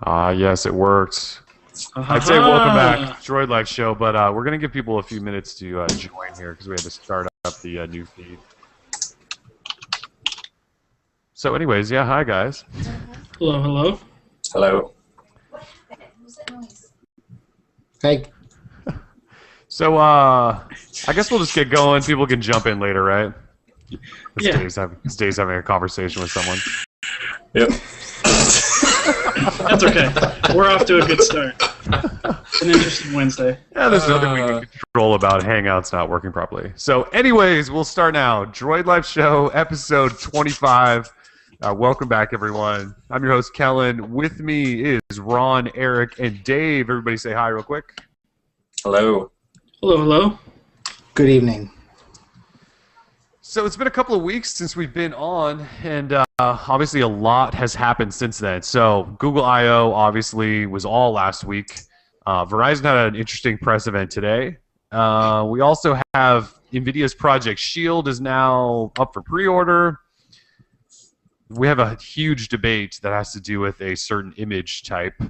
Yes, it worked. I'd say welcome back, Droid Life Show, but we're going to give people a few minutes to join here because we had to start up the new feed. So anyways, yeah, hi guys. Hello, hello. Hello. Hey. So I guess we'll just get going. People can jump in later, right? Yeah. Dave's having a conversation with someone. Yep. That's okay. We're off to a good start. An interesting Wednesday. Yeah, there's nothing we can control about Hangouts not working properly. So anyways, we'll start now. Droid Life Show, episode 25. Welcome back, everyone. I'm your host, Kellen. With me is Ron, Eric, and Dave. Everybody say hi real quick. Hello. Hello, hello. Good evening. So it's been a couple of weeks since we've been on, and obviously a lot has happened since then. So Google I/O obviously was all last week. Verizon had an interesting press event today. We also have Nvidia's Project Shield is now up for pre-order. We have a huge debate that has to do with a certain image type,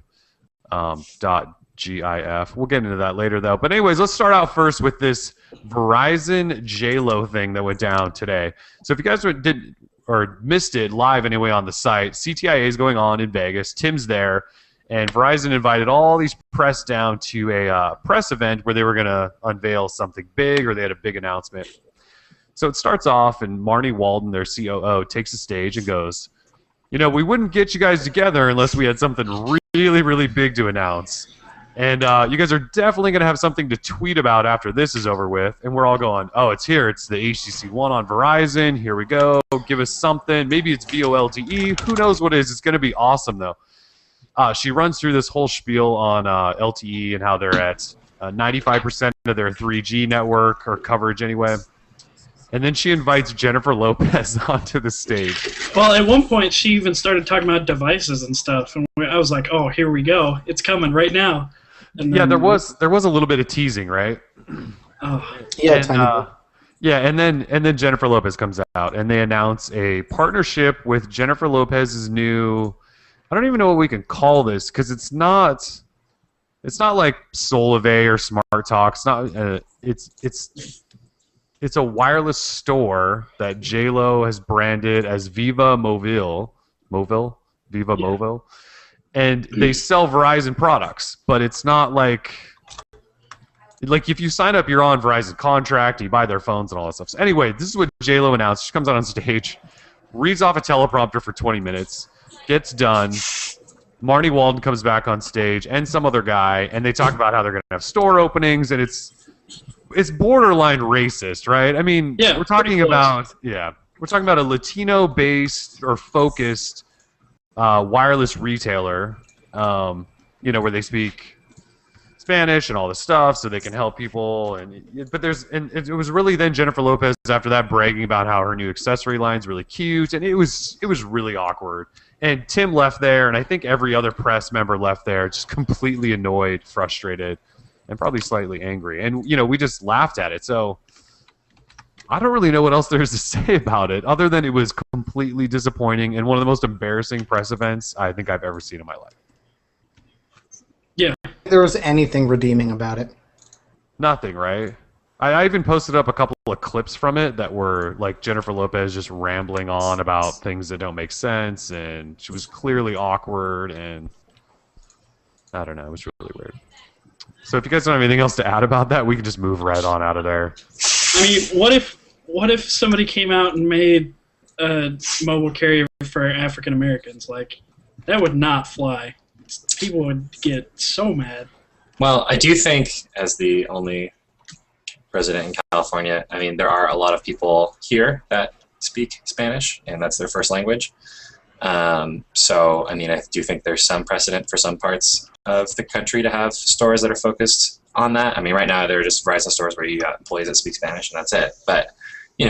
.gif. We'll get into that later, though. But anyways, let's start out first with this Verizon JLo thing that went down today. So if you guys didn't or missed it live anyway on the site, CTIA is going on in Vegas. Tim's there, and Verizon invited all these press down to a press event where they were going to unveil something big, or they had a big announcement. So it starts off, and Marnie Walden, their COO, takes the stage and goes, "You know, we wouldn't get you guys together unless we had something really, really big to announce. And you guys are definitely going to have something to tweet about after this is over with." And we're all going, "Oh, it's here. It's the HTC One on Verizon. Here we go. Give us something. Maybe it's VoLTE. Who knows what it is? It's going to be awesome, though." She runs through this whole spiel on LTE and how they're at 95% of their 3G network, or coverage anyway. And then she invites Jennifer Lopez onto the stage. Well, at one point, she even started talking about devices and stuff, and I was like, "Oh, here we go! It's coming right now." And Yeah, then, there was a little bit of teasing, right? Oh, Yeah, And, tiny bit. yeah, and then Jennifer Lopez comes out, and they announce a partnership with Jennifer Lopez's new. I don't even know what we can call this, because it's not like Solivay or Smart Talk. It's not. It's a wireless store that JLo has branded as Viva Mobile, Viva Yeah. Mobile, and they sell Verizon products, but it's not like if you sign up, you're on Verizon contract, you buy their phones and all that stuff. So anyway, this is what JLo announced. She comes out on stage, reads off a teleprompter for 20 minutes, gets done. Marnie Walden comes back on stage, and some other guy, and they talk about how they're going to have store openings, and it's borderline racist, right? I mean, Yeah, we're talking pretty about a Latino-based or focused wireless retailer, where they speak Spanish and all this stuff, so they can help people. But it was really then Jennifer Lopez after that bragging about how her new accessory line's really cute, and it was really awkward. And Tim left there, and I think every other press member left there, just completely annoyed, frustrated, and probably slightly angry. And, we just laughed at it. So I don't really know what else there is to say about it, other than it was completely disappointing and one of the most embarrassing press events I think I've ever seen in my life. yeah. If there was anything redeeming about it. Nothing, right? I even posted up a couple of clips from it that were like Jennifer Lopez just rambling on about things that don't make sense, and she was clearly awkward, and I don't know, it was really weird. So if you guys don't have anything else to add about that, we can just move right on out of there. I mean, what if somebody came out and made a mobile carrier for African Americans? Like, that would not fly. People would get so mad. Well, I do think, as the only resident in California, I mean, there are a lot of people here that speak Spanish, and that's their first language. So, I mean, I do think there's some precedent for some parts of the country to have stores that are focused on that. I mean, right now, there are just Verizon stores where you got employees that speak Spanish, and that's it. But,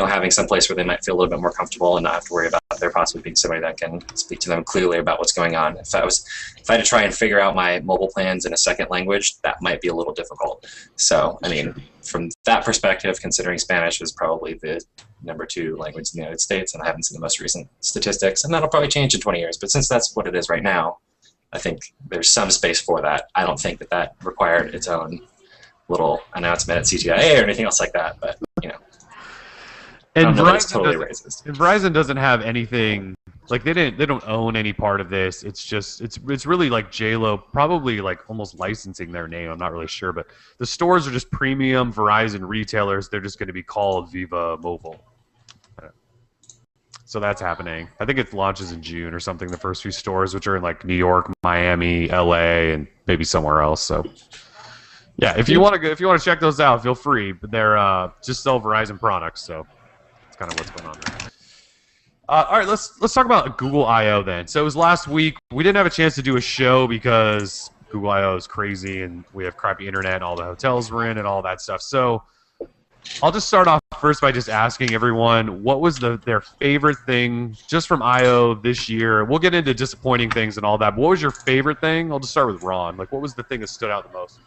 having some place where they might feel a little bit more comfortable and not have to worry about there possibly being somebody that can speak to them clearly about what's going on. If I had to try and figure out my mobile plans in a second language, that might be a little difficult. So, I mean, from that perspective, considering Spanish is probably the #2 language in the United States, and I haven't seen the most recent statistics, and that'll probably change in 20 years. But since that's what it is right now, I think there's some space for that. I don't think that required its own little announcement at CTIA or anything else like that, but And I don't know that it's totally racist. Verizon doesn't have anything like they don't own any part of this. It's just it's really like JLo probably like almost licensing their name. I'm not really sure, but the stores are just premium Verizon retailers. They're just going to be called Viva Mobile. So that's happening. I think it launches in June or something. The first few stores, which are in like New York, Miami, LA, and maybe somewhere else. So yeah, if you want to check those out, feel free. But they're just sell Verizon products. So that's kind of what's going on there. All right, let's talk about Google I/O then. So it was last week. We didn't have a chance to do a show because Google I/O is crazy and we have crappy internet and all the hotels we're in and all that stuff. So I'll just start off first by just asking everyone what was their favorite thing just from I/O this year. We'll get into disappointing things and all that. But what was your favorite thing? I'll just start with Ron. Like, what was the thing that stood out the most?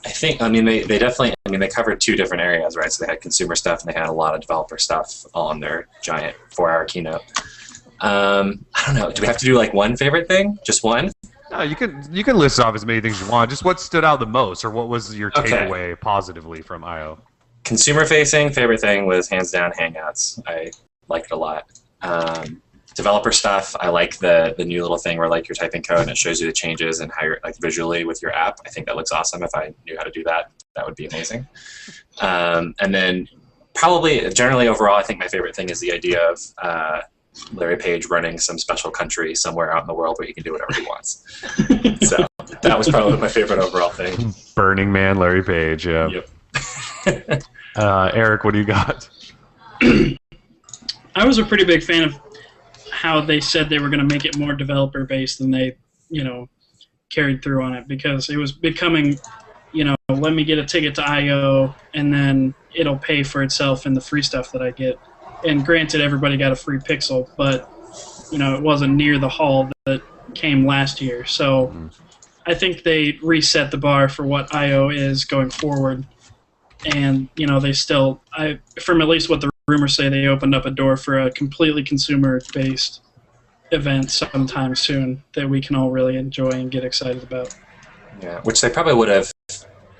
I think, they definitely, they covered two different areas, right? So they had consumer stuff and they had a lot of developer stuff all on their giant 4-hour keynote. I don't know. Do we have to do like one favorite thing? Just one? No, you can list off as many things you want. Just what stood out the most, or what was your takeaway positively from I/O? Consumer-facing favorite thing was hands down Hangouts. I liked it a lot. Developer stuff, I like the new little thing where like you're typing code and it shows you the changes and how you're like visually with your app. I think that looks awesome. If I knew how to do that, that would be amazing. And then probably generally overall, I think my favorite thing is the idea of Larry Page running some special country somewhere out in the world where he can do whatever he wants. So that was probably my favorite overall thing. Burning Man Larry Page, yeah. Yep. Eric, what do you got? I was a pretty big fan of how they said they were going to make it more developer-based than they, carried through on it, because it was becoming, let me get a ticket to I/O and then it'll pay for itself in the free stuff that I get. And granted, everybody got a free Pixel, but it wasn't near the haul that came last year. So I think they reset the bar for what I/O is going forward. And they still, from at least what the rumors say, they opened up a door for a completely consumer-based event sometime soon that we can all really enjoy and get excited about. Yeah, which they probably would have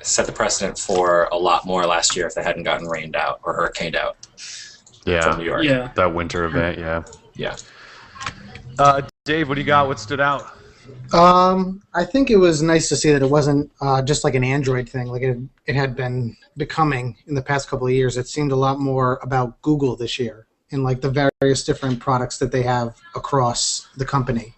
set the precedent for a lot more last year if they hadn't gotten rained out or hurricaned out. From New York. Yeah. That winter event, yeah. Yeah. Dave, what do you got? What stood out? I think it was nice to see that it wasn't just like an Android thing, like it had been becoming in the past couple of years. It seemed a lot more about Google this year and like the various different products that they have across the company.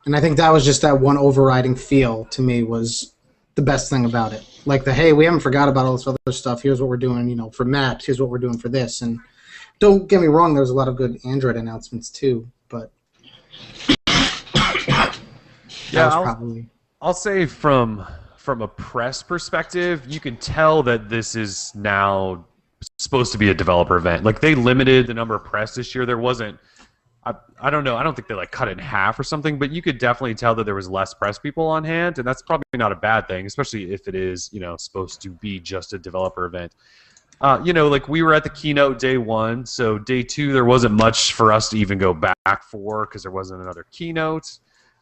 And I think that was just that one overriding feel to me was the best thing about it. Like hey, we haven't forgot about all this other stuff. Here's what we're doing, for Maps. Here's what we're doing for this. And don't get me wrong, there's a lot of good Android announcements too, but yeah, I'll say from a press perspective, you can tell that this is now supposed to be a developer event. Like they limited the number of press this year. There wasn't. I don't know. I don't think they like cut it in half or something, but you could definitely tell that there was less press people on hand, and that's probably not a bad thing, especially if it is supposed to be just a developer event. Like we were at the keynote day 1, so day 2 there wasn't much for us to even go back for because there wasn't another keynote.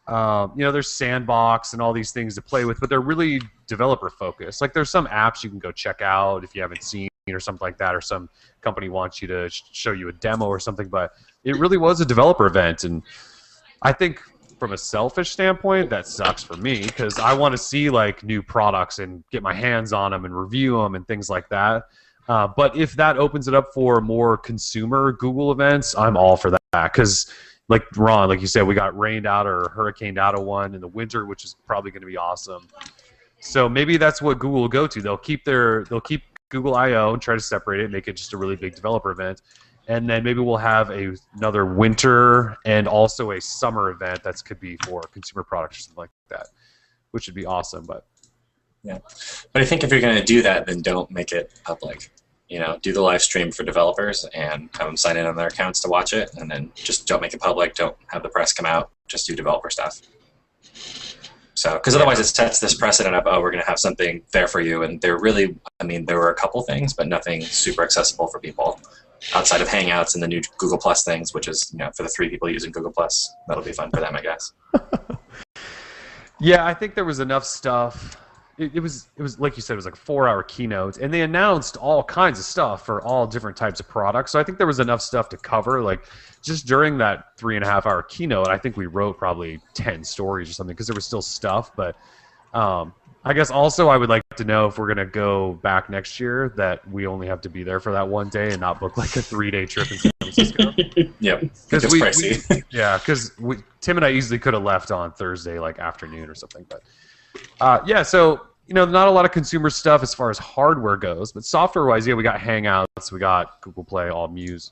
There's Sandbox and all these things to play with, but they're really developer focused. Like there's some apps you can go check out if you haven't seen or something like that, or some company wants you to show you a demo or something, but it really was a developer event. And I think from a selfish standpoint, that sucks for me because I want to see like new products and get my hands on them and review them and things like that. But if that opens it up for more consumer Google events, I'm all for that because like Ron, like you said, we got rained out or hurricaned out of one in the winter, which is probably going to be awesome. So maybe that's what Google will go to. They'll keep Google I/O and try to separate it, make it just a really big developer event, and then maybe we'll have another winter and also a summer event that could be for consumer products or something like that, which would be awesome. But yeah, but I think if you're going to do that, then don't make it public. Do the live stream for developers and have them sign in on their accounts to watch it, and then just don't make it public. Don't have the press come out. Just do developer stuff. So, because otherwise it sets this precedent of, we're going to have something there for you, and there were a couple things, but nothing super accessible for people. outside of Hangouts and the new Google Plus things, which is, for the 3 people using Google Plus, that'll be fun for them, I guess. Yeah, I think there was enough stuff. It was like you said, it was like a 4-hour keynote, and they announced all kinds of stuff for all different types of products. So I think there was enough stuff to cover. Like just during that 3.5-hour keynote, I think we wrote probably 10 stories or something because there was still stuff. But I guess also I would like to know if we're gonna go back next year that we only have to be there for that one day and not book like a 3-day trip in San Francisco. Yep, because it's pricey. Yeah, because Tim and I easily could have left on Thursday like afternoon or something. But yeah, so not a lot of consumer stuff as far as hardware goes, but software-wise, yeah, we got Hangouts, we got Google Play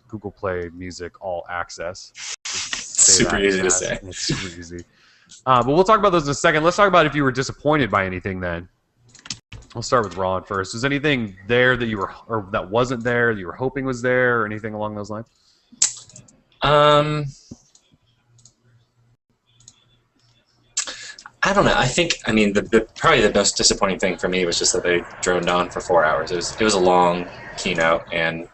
Google Play Music All Access. Super easy to say. It's super easy. But we'll talk about those in a second. Let's talk about if you were disappointed by anything then. I'll start with Ron first. Was anything there that you were, or that wasn't there that you were hoping was there, or anything along those lines? I don't know. I mean, probably the most disappointing thing for me was just that they droned on for 4 hours. It was a long keynote, and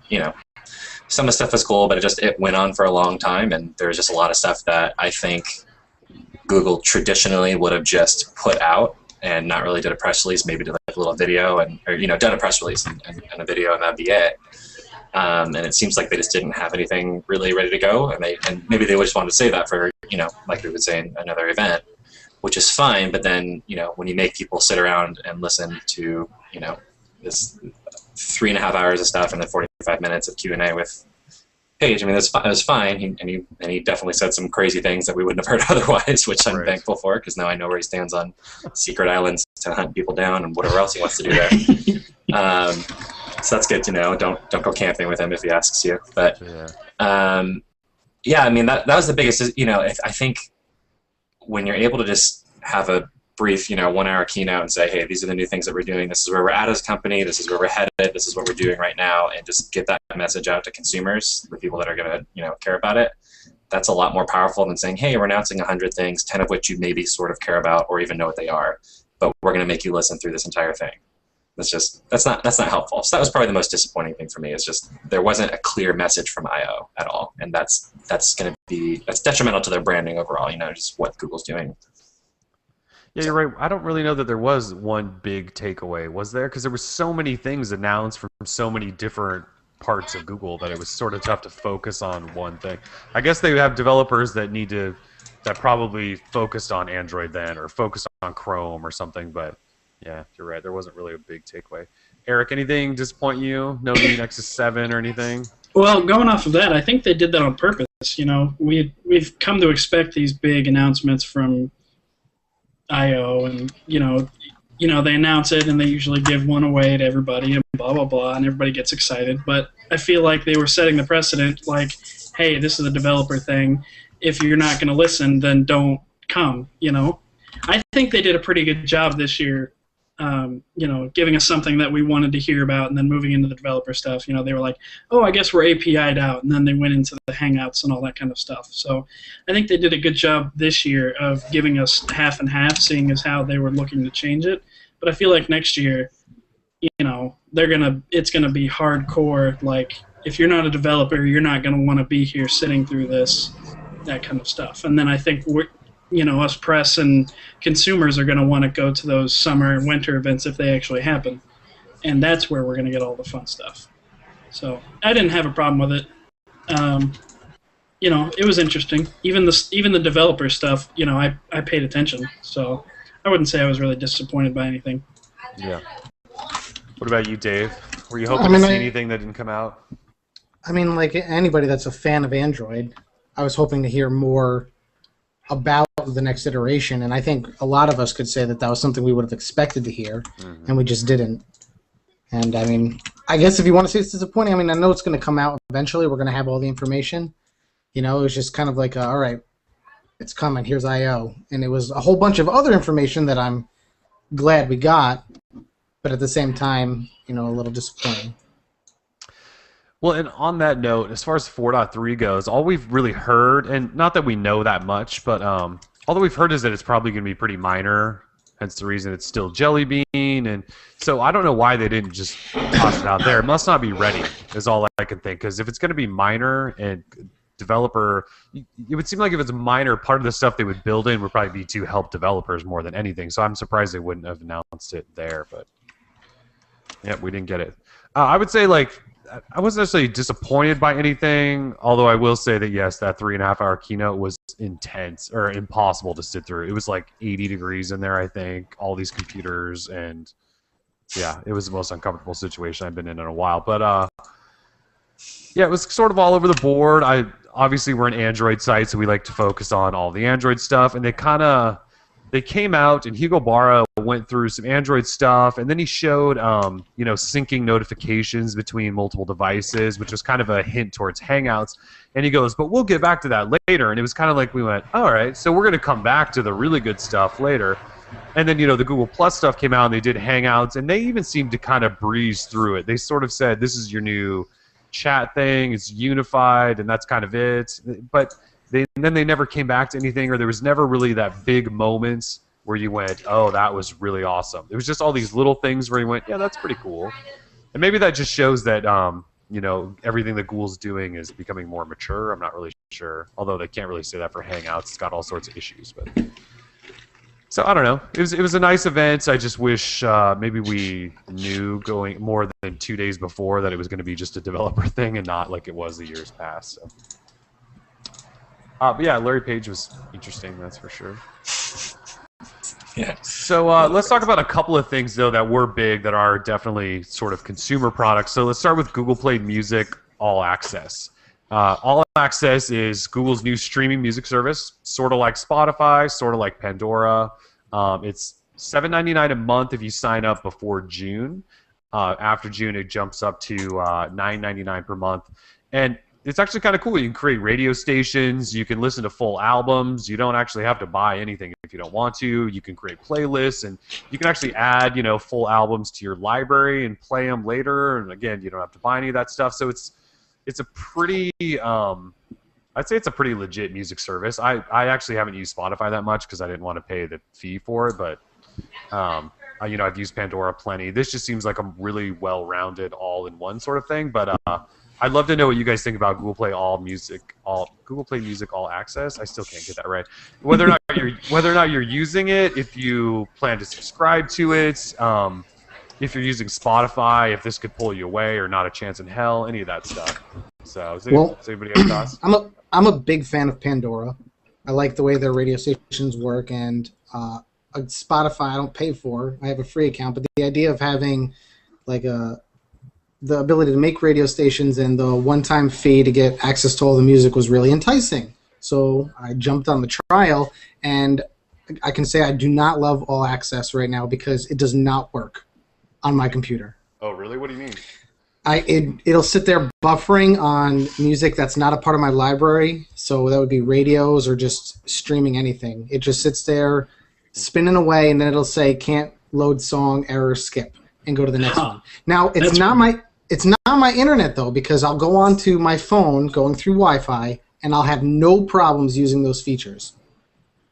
some of the stuff was cool, but it went on for a long time, and there was just a lot of stuff that I think Google traditionally would have just put out and not really did a press release, maybe did like a little video or done a press release and a video, and that'd be it. And it seems like they just didn't have anything really ready to go, and maybe they just wanted to say that for like we would say in another event, which is fine. But then when you make people sit around and listen to this 3.5 hours of stuff and then 45 minutes of Q&A with Paige, I mean, it was fine. He definitely said some crazy things that we wouldn't have heard otherwise, which I'm thankful for, because now I know where he stands on secret islands to hunt people down and whatever else he wants to do there. So that's good to know. Don't go camping with him if he asks you. But yeah, I mean, that was the biggest. I think when you're able to just have a brief 1-hour keynote and say, hey, these are the new things that we're doing, this is where we're at as a company, this is where we're headed, this is what we're doing right now, and just get that message out to consumers, the people that are going to care about it, that's a lot more powerful than saying, hey, we're announcing 100 things, 10 of which you maybe sort of care about or even know what they are, but we're going to make you listen through this entire thing. That's not helpful. So that was probably the most disappointing thing for me, is just there wasn't a clear message from I/O at all, and that's detrimental to their branding overall, just what Google's doing. Yeah, you're right. I don't really know that there was one big takeaway, was there? Because there were so many things announced from so many different parts of Google that it was sort of tough to focus on one thing. I guess they have developers that probably focused on Android then, or focused on Chrome or something. But yeah, you're right. There wasn't really a big takeaway. Eric, anything disappoint you? No new Nexus 7 or anything? Well, going off of that, I think they did that on purpose. We've come to expect these big announcements from I/O, and they announce it and they usually give one away to everybody and blah blah blah, and everybody gets excited. But I feel like they were setting the precedent, like, hey, this is a developer thing. If you're not going to listen, then don't come. I think they did a pretty good job this year. Giving us something that we wanted to hear about, and then moving into the developer stuff. They were like, oh, I guess we're API'd out, and then they went into the Hangouts and all that kind of stuff. So I think they did a good job this year of giving us half and half, seeing as how they were looking to change it. But I feel like next year, it's gonna be hardcore. Like, if you're not a developer, you're not gonna want to be here sitting through that kind of stuff. And then I think us press and consumers are going to want to go to those summer and winter events if they actually happen. And that's where we're going to get all the fun stuff. So I didn't have a problem with it. It was interesting. Even the developer stuff, I paid attention. So I wouldn't say I was really disappointed by anything. Yeah. What about you, Dave? Were you hoping to see anything that didn't come out? I mean, like anybody that's a fan of Android, I was hoping to hear more about the next iteration, and I think a lot of us could say that was something we would have expected to hear, and we just didn't. And I mean, I guess if you want to say it's disappointing, I mean, I know it's going to come out eventually. We're going to have all the information. It was just kind of like, all right, it's coming. Here's I/O, and it was a whole bunch of other information that I'm glad we got, but at the same time, a little disappointing. Well, and on that note, as far as 4.3 goes, all we've really heard, and not that we know that much, but all that we've heard is that it's probably going to be pretty minor hence the reason it's still Jelly Bean. And so I don't know why they didn't just toss it out there. It must not be ready, is all I can think. Because if it's going to be minor and developer, it would seem like if it's a minor, part of the stuff they would build in would probably be to help developers more than anything. So I'm surprised they wouldn't have announced it there. But yeah, we didn't get it. I would say, like, I wasn't necessarily disappointed by anything, although I will say that, yes, that 3.5-hour keynote was intense or impossible to sit through. It was like 80 degrees in there, I think, all these computers, and yeah, it was the most uncomfortable situation I've been in a while. But yeah, it was sort of all over the board. Obviously, we're an Android site, so we like to focus on all the Android stuff, and they came out, and Hugo Barra went through some Android stuff, and then he showed, syncing notifications between multiple devices, which was kind of a hint towards Hangouts. And he goes, but we'll get back to that later. And it was kind of like we went, all right, so we're going to come back to the really good stuff later. And then, the Google Plus stuff came out, and they did Hangouts, and they even seemed to kind of breeze through it. They sort of said, this is your new chat thing, it's unified, and that's kind of it. But then they never came back to anything, or there was never really that big moments where you went, oh, that was really awesome. It was just all these little things where you went, yeah, that's pretty cool. And maybe that just shows that, everything that Google's doing is becoming more mature. I'm not really sure. Although they can't really say that for Hangouts. It's got all sorts of issues. But so I don't know. It was a nice event. I just wish maybe we knew going more than 2 days before that it was going to be just a developer thing and not like it was the years past. So. But yeah, Larry Page was interesting, that's for sure. Yeah. So let's talk about a couple of things, though, that were big that are definitely sort of consumer products. So let's start with Google Play Music All Access. All Access is Google's new streaming music service, sort of like Spotify, sort of like Pandora. It's $7.99 a month if you sign up before June. After June, it jumps up to $9.99 per month. And it's actually kind of cool. You can create radio stations. You can listen to full albums. You don't actually have to buy anything if you don't want to. You can create playlists, and you can actually add, full albums to your library and play them later. And again, you don't have to buy any of that stuff. So it's a pretty, I'd say it's a pretty legit music service. I actually haven't used Spotify that much because I didn't want to pay the fee for it, but I've used Pandora plenty. This just seems like a really well-rounded, all-in-one sort of thing. But I'd love to know what you guys think about Google Play Music All Access. I still can't get that right. Whether or not you're using it, if you plan to subscribe to it, if you're using Spotify, if this could pull you away or not a chance in hell, any of that stuff. So, does anybody have thoughts? I'm a big fan of Pandora. I like the way their radio stations work, and Spotify I don't pay for. I have a free account, but the idea of having like the ability to make radio stations and the one-time fee to get access to all the music was really enticing. So I jumped on the trial, and I can say I do not love All Access right now because it does not work on my computer. Oh, really? What do you mean? It'll sit there buffering on music that's not a part of my library, so that would be radios or just streaming anything. It just sits there spinning away, and then it'll say can't load song, error, skip, and go to the next one. Now, it's not my internet, though, because I'll go onto my phone going through Wi-Fi, and I'll have no problems using those features.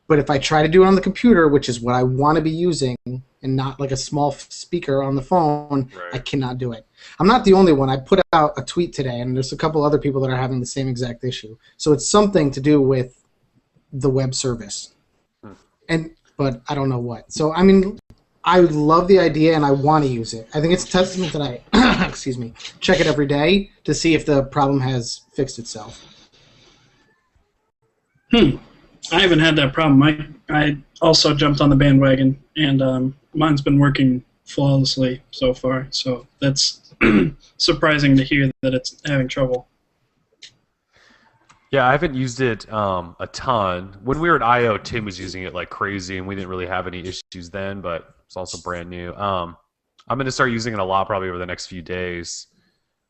But if I try to do it on the computer, which is what I want to be using, and not like a small speaker on the phone, right, I cannot do it. I'm not the only one. I put out a tweet today, and there's a couple other people that are having the same exact issue. So it's something to do with the web service. But I don't know what. So, I mean, I love the idea, and I want to use it. I think it's a testament that I check it every day to see if the problem has fixed itself. I haven't had that problem. I also jumped on the bandwagon, and mine's been working flawlessly so far. So that's surprising to hear that it's having trouble. Yeah, I haven't used it a ton. When we were at I/O, Tim was using it like crazy, and we didn't really have any issues then, but it's also brand new. I'm going to start using it a lot probably over the next few days.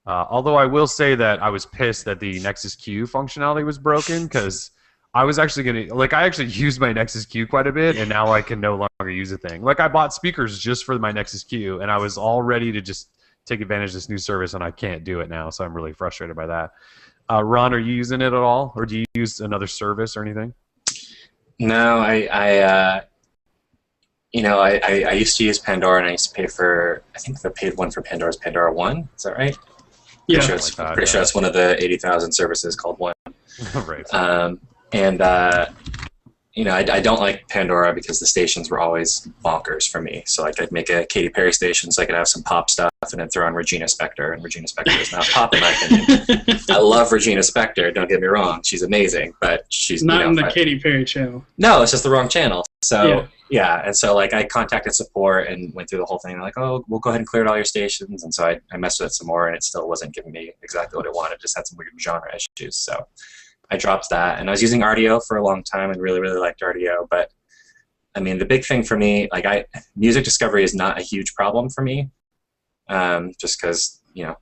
Although I will say that I was pissed that the Nexus Q functionality was broken, because I was actually going to, I actually used my Nexus Q quite a bit, and now I can no longer use a thing. I bought speakers just for my Nexus Q, and I was all ready to just take advantage of this new service, and I can't do it now, so I'm really frustrated by that. Ron, are you using it at all, or do you use another service or anything? No, you know, I used to use Pandora, and I used to pay for, I think the paid one for Pandora is Pandora One. Is that right? Yeah. Pretty sure it's one of the 80,000 services called One. Right. You know, I don't like Pandora because the stations were always bonkers for me. So like I'd make a Katy Perry station so I could have some pop stuff and then throw on Regina Spektor, and Regina Spektor is not pop in my opinion. I love Regina Spektor, don't get me wrong. She's amazing, but she's not in the Katy Perry channel. No, it's just the wrong channel. So yeah, and so like I contacted support and went through the whole thing. They're like, oh, we'll go ahead and clear all your stations. And so I messed with it some more, and it still wasn't giving me exactly what I wanted. It just had some weird genre issues. So I dropped that, and I was using RDO for a long time and really, really liked RDO. But I mean, the big thing for me, like music discovery is not a huge problem for me, just because, you know,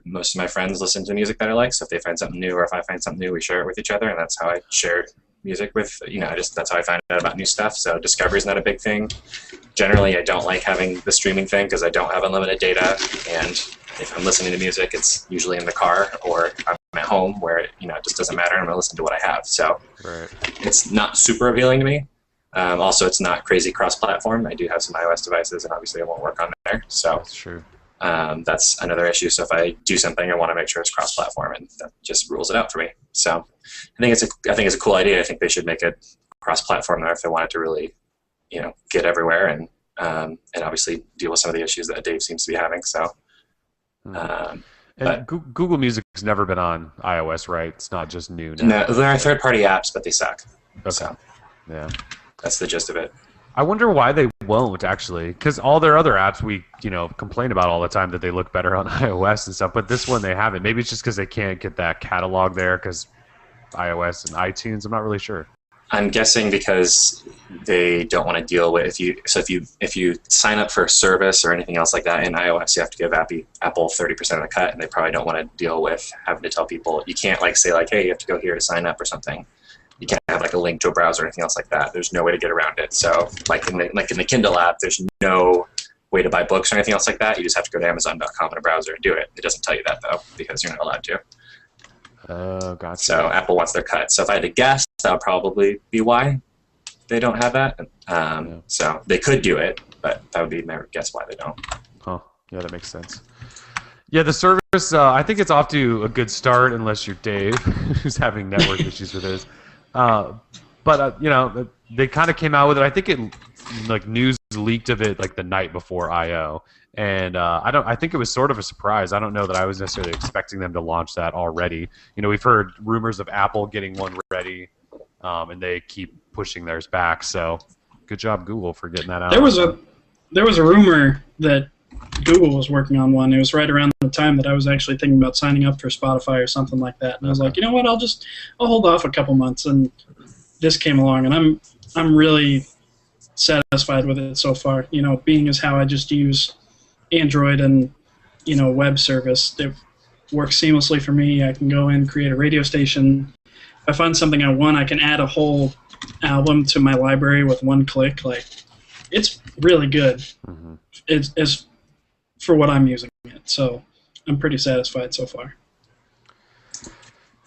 most of my friends listen to music that I like. So if they find something new, or if I find something new, we share it with each other, and that's how I share music with, you know, that's how I find out about new stuff. So discovery is not a big thing. Generally, I don't like having the streaming thing because I don't have unlimited data, and if I'm listening to music, it's usually in the car or I'm at home where it just doesn't matter. I'm going to listen to what I have. So It's not super appealing to me. Also, it's not crazy cross-platform. I do have some iOS devices, and obviously it won't work on there. So that's true. That's another issue. So if I do something, I want to make sure it's cross-platform, and that just rules it out for me. So I think it's a cool idea. I think they should make it cross-platform there if they want it to really, get everywhere and obviously deal with some of the issues that Dave seems to be having. So. And Google Music's never been on iOS, right? It's not just new now. No, there are third-party apps, but they suck. Okay. So, yeah. That's the gist of it. I wonder why they won't, actually, because all their other apps we, complain about all the time that they look better on iOS and stuff, but this one they haven't. Maybe it's just because they can't get that catalog there because iOS and iTunes, I'm not really sure. I'm guessing because they don't want to deal with if you sign up for a service or anything else like that in iOS, you have to give Apple 30% of the cut, and they probably don't want to deal with having to tell people you can't say hey, you have to go here to sign up or something. You can't have a link to a browser or anything else like that. There's no way to get around it. So in the Kindle app, there's no way to buy books or anything else like that. You just have to go to Amazon.com in a browser and do it. It doesn't tell you that though because you're not allowed to. Oh, gotcha. So Apple wants their cut. So if I had to guess, that would probably be why they don't have that. So they could do it, but that would be my guess why they don't. Oh, yeah, that makes sense. Yeah, the service, I think it's off to a good start unless you're Dave, who's having network issues with his. But they kind of came out with it. I think it news leaked of it the night before I/O. And I think it was sort of a surprise. I don't know that I was necessarily expecting them to launch that already. We've heard rumors of Apple getting one ready, and they keep pushing theirs back. So, good job, Google, for getting that out. There was a rumor that Google was working on one. It was right around the time that I was actually thinking about signing up for Spotify or something like that. And I was like, you know what? I'll hold off a couple months. And this came along, and I'm really satisfied with it so far. Being as how I just use Android and web service, it works seamlessly for me. I can go in, create a radio station. If I find something I want, I can add a whole album to my library with one click. It's really good. Mm-hmm. It's for what I'm using it. So I'm pretty satisfied so far.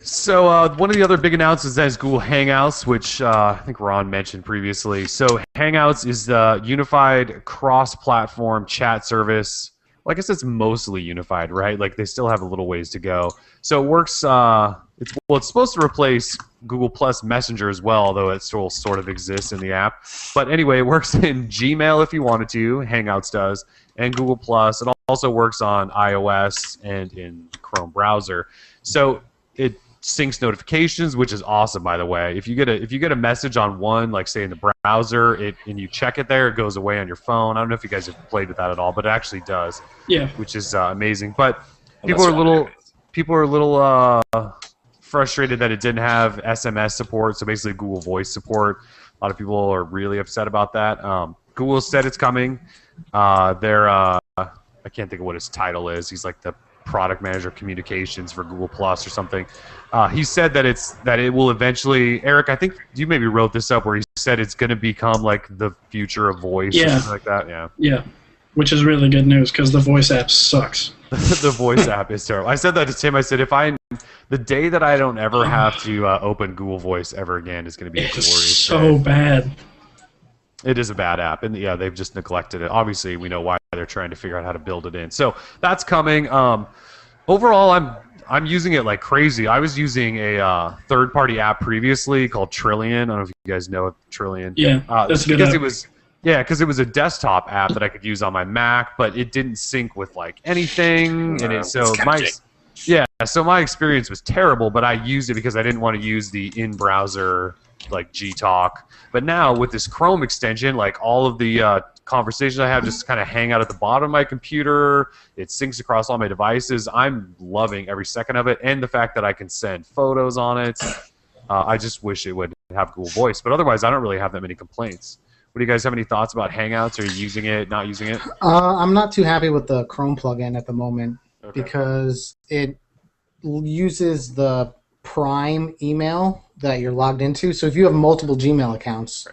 So one of the other big announcements is Google Hangouts, which I think Ron mentioned previously. So Hangouts is the unified cross-platform chat service. Well, I guess it's mostly unified, right? They still have a little ways to go. So it works. It's supposed to replace Google Plus Messenger as well, although it still sort of exists in the app. But anyway, it works in Gmail if you wanted to. Hangouts does, and Google Plus. It also works on iOS and in Chrome browser. So it syncs notifications, which is awesome, by the way. If you get a message on one, say in the browser, and you check it there, it goes away on your phone. I don't know if you guys have played with that at all, but it actually does. Yeah. Which is amazing. But people are a little frustrated that it didn't have SMS support, so basically Google Voice support. A lot of people are really upset about that. Google said it's coming. I can't think of what his title is. He's the product manager communications for Google Plus or something. He said that it will eventually. Eric, I think you maybe wrote this up where he said it's going to become the future of voice or something like that. Yeah. Yeah, which is really good news because the voice app sucks. The voice app is terrible. I said that to Tim. I said the day that I don't ever have to open Google Voice ever again is going to be glorious. So bad. It is a bad app, and yeah, they've just neglected it. Obviously, we know why they're trying to figure out how to build it in. So that's coming. Overall, I'm using it like crazy. I was using a third-party app previously called Trillion. I don't know if you guys know Trillion. Yeah, that's good. Because it was a desktop app that I could use on my Mac, but it didn't sync with like anything, so my experience was terrible. But I used it because I didn't want to use the in-browser like Gtalk. But now with this Chrome extension, like all of the conversations I have just kind of hang out at the bottom of my computer. It syncs across all my devices. I'm loving every second of it, and the fact that I can send photos on it. I just wish it would have Google Voice, but otherwise I don't really have that many complaints. What do you guys have any thoughts about Hangouts? Are you using it, not using it? I'm not too happy with the Chrome plugin at the moment because it uses the Prime email that you're logged into. So if you have multiple Gmail accounts,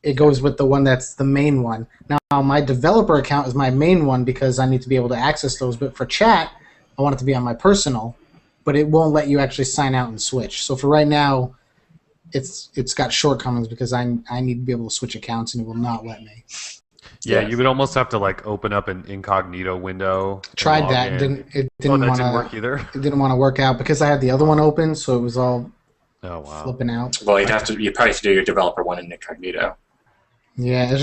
it goes with the one that's the main one. Now, my developer account is my main one because I need to be able to access those. But for chat, I want it to be on my personal. But it won't let you actually sign out and switch. So for right now, it's got shortcomings because I need to be able to switch accounts, and it will not let me. Yeah, you would almost have to like open up an incognito window. Tried that. Didn't work either. It didn't want to work out because I had the other one open, so it was all flipping out. Well, you probably have to do your developer one in incognito. Yeah,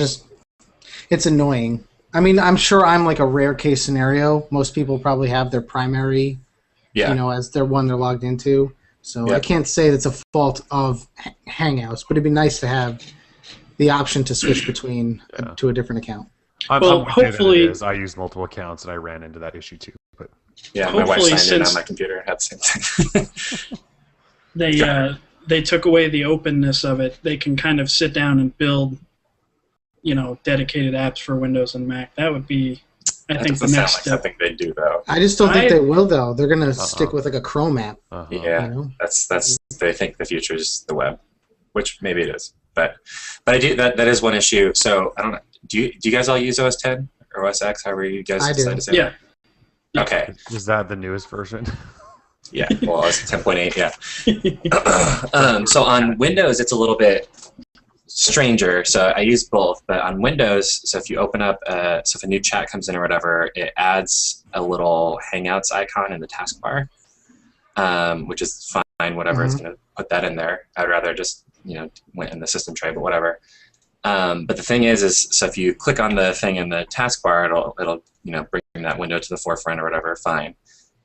it's annoying. I mean, I'm sure I'm like a rare case scenario. Most people probably have their primary, as their one they're logged into. So I can't say that's a fault of Hangouts, but it'd be nice to have the option to switch between to a different account. Hopefully, I use multiple accounts, and I ran into that issue too. But yeah, my wife signed in on my computer and had the same thing. They took away the openness of it. They can kind of sit down and build, dedicated apps for Windows and Mac. That would be, I think, the next step. Something they do though. I just don't think they will though. They're gonna stick with like a Chrome app. Yeah, that's they think the future is the web, which maybe it is. But I do that is one issue. So I don't know. Do you guys all use OS 10 or OS X? However you guys decide to say it? Yeah. Okay. Is that the newest version? Yeah. Well, it's 10.8. Yeah. So on Windows, it's a little bit stranger. So I use both. But on Windows, so if you open up, so if a new chat comes in or whatever, it adds a little Hangouts icon in the taskbar, which is fine. Whatever, it's going to put that in there. I'd rather just went in the system tray, but whatever. But the thing is so if you click on the thing in the taskbar, it'll bring that window to the forefront or whatever, fine.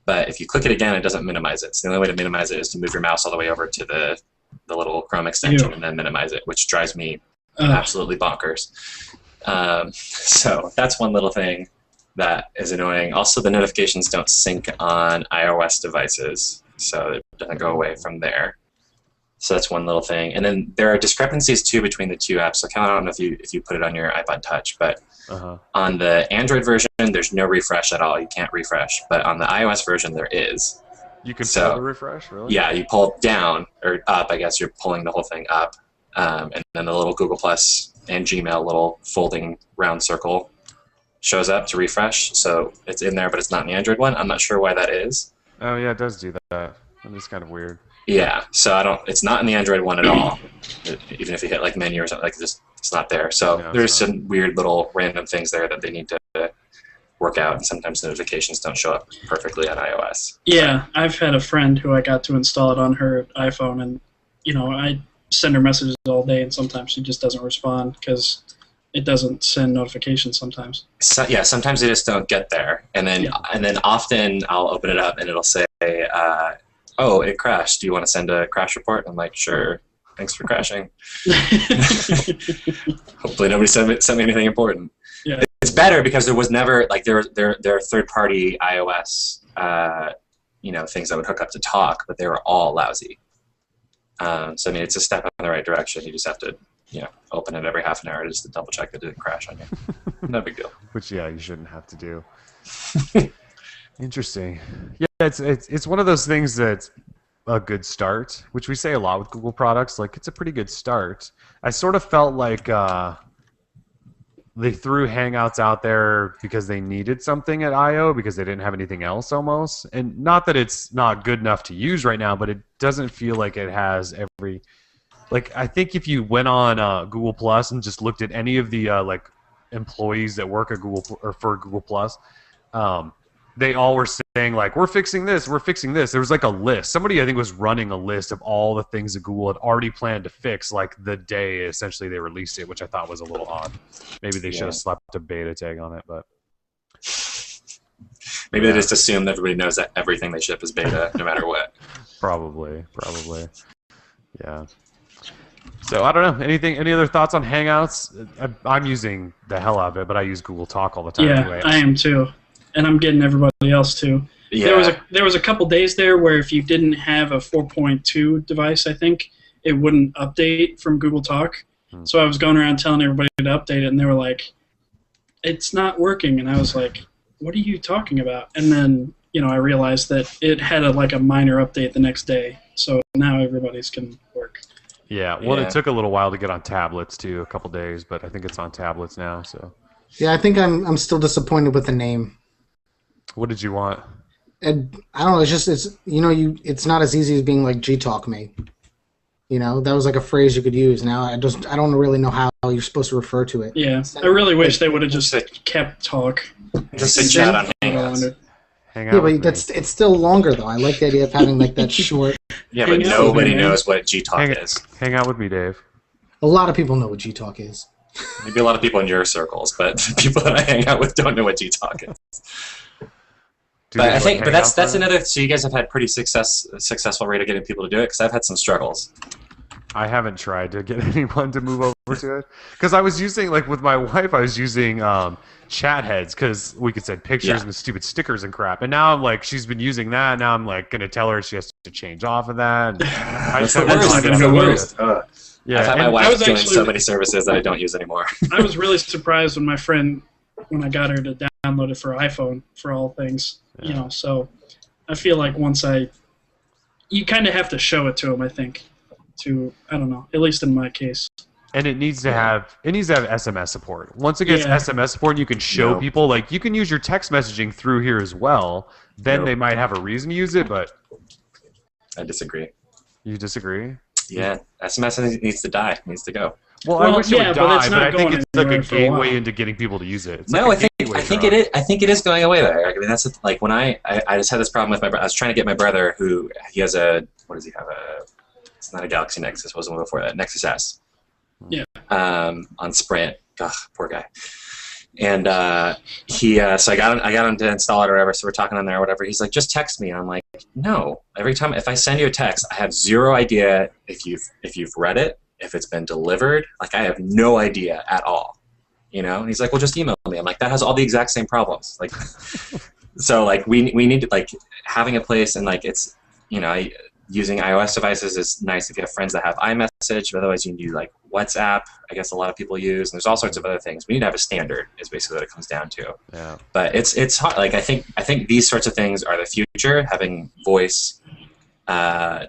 But if you click it again, it doesn't minimize it. So the only way to minimize it is to move your mouse all the way over to the little Chrome extension and then minimize it, which drives me absolutely bonkers. So that's one little thing that is annoying. Also, the notifications don't sync on iOS devices, so it doesn't go away from there. So that's one little thing. And then there are discrepancies, too, between the two apps. So I don't know if you put it on your iPod Touch, but on the Android version, there's no refresh at all. You can't refresh. But on the iOS version, there is. You can pull the refresh, really? Yeah, you pull down, or up, I guess. You're pulling the whole thing up. And then the little Google Plus and Gmail little folding round circle shows up to refresh. So it's in there, but it's not in the Android one. I'm not sure why that is. Oh, yeah, it does do that. That is kind of weird. Yeah, so it's not in the Android one at all. Even if you hit like menu or something, like this, it's not there. So there's some weird little random things there that they need to work out, and sometimes notifications don't show up perfectly on iOS. Yeah, I've had a friend who I got to install it on her iPhone, and I send her messages all day, and sometimes she just doesn't respond because it doesn't send notifications sometimes. So, yeah, sometimes they just don't get there, and then often I'll open it up and it'll say, "Oh, it crashed. Do you want to send a crash report?" I'm like, "Sure. Thanks for crashing." Hopefully nobody sent me anything important. Yeah. It's better because there was never there are third-party iOS things that would hook up to talk, but they were all lousy. So I mean, it's a step in the right direction. You just have to open it every half an hour just to double check that it didn't crash on you. No big deal. Which you shouldn't have to do. Interesting. Yeah, it's one of those things that's a good start, which we say a lot with Google products. Like, it's a pretty good start. I sort of felt like they threw Hangouts out there because they needed something at I/O because they didn't have anything else almost. And not that it's not good enough to use right now, but it doesn't feel like it has like I think if you went on Google Plus and just looked at any of the like employees that work at Google or for Google Plus, they all were saying like, we're fixing this, we're fixing this. There was like a list. Somebody I think was running a list of all the things that Google had already planned to fix like the day essentially they released it, which I thought was a little odd. Maybe they should have slapped a beta tag on it, but maybe they just assume that everybody knows that everything they ship is beta no matter what. Probably. Yeah. So I don't know. Any other thoughts on Hangouts? I'm using the hell out of it, but I use Google Talk all the time anyway. I am too. And I'm getting everybody else too. Yeah. There was a couple days there where if you didn't have a 4.2 device, I think, it wouldn't update from Google Talk. So I was going around telling everybody to update it, and they were like, it's not working. And I was like, what are you talking about? And then, I realized that it had a minor update the next day. So now everybody's can work. Yeah, well, it took a little while to get on tablets too, a couple days, but I think it's on tablets now. So. Yeah, I think I'm still disappointed with the name. What did you want? And I don't know. It's just it's not as easy as being like G-Talk Me. That was like a phrase you could use. Now I don't really know how you're supposed to refer to it. Yeah, I really wish they would have just kept Talk. Just a chat on Hangouts. Yeah, but it's still longer though. I like the idea of having like that short. Yeah, but nobody knows what G-Talk is. Hang out with me, Dave. A lot of people know what G-Talk is. Maybe a lot of people in your circles, but people that I hang out with don't know what G-Talk is. But that's another. So you guys have had pretty successful rate of getting people to do it, because I've had some struggles. I haven't tried to get anyone to move over to it, because I was using with my wife. I was using chat heads because we could send pictures and the stupid stickers and crap. And now I'm she's been using that. Now I'm gonna tell her she has to change off of that. That's the worst. Yeah, I've had my wife doing so many services that I don't use anymore. I was really surprised when I got her to download it for iPhone for all things. So I feel like you kind of have to show it to them, I think, I don't know, at least in my case. And it needs to have SMS support. Once it gets SMS support, you can show people, you can use your text messaging through here as well. Then they might have a reason to use it, but I disagree. You disagree? Yeah, SMS needs to die. It needs to go. Well, I wish it would die, but I think it's a gateway into getting people to use it. I think it is going away there. I mean, that's when I just had this problem with my brother. I was trying to get my brother, who he has what does he have? It's not a Galaxy Nexus. It was one before that. Nexus S. Yeah. On Sprint. Ugh, poor guy. And so I got him to install it or whatever. So we're talking on there or whatever. He's like, just text me. And I'm like, no. Every time if I send you a text, I have zero idea if you've read it, if it's been delivered. I have no idea at all. And he's like, well, just email me. I'm like, that has all the exact same problems. So we need to having a place, and it's using iOS devices is nice if you have friends that have iMessage, but otherwise you can do WhatsApp. I guess a lot of people use, and there's all sorts of other things. We need to have a standard is basically what it comes down to. Yeah. But it's hard. I think these sorts of things are the future. Having voice,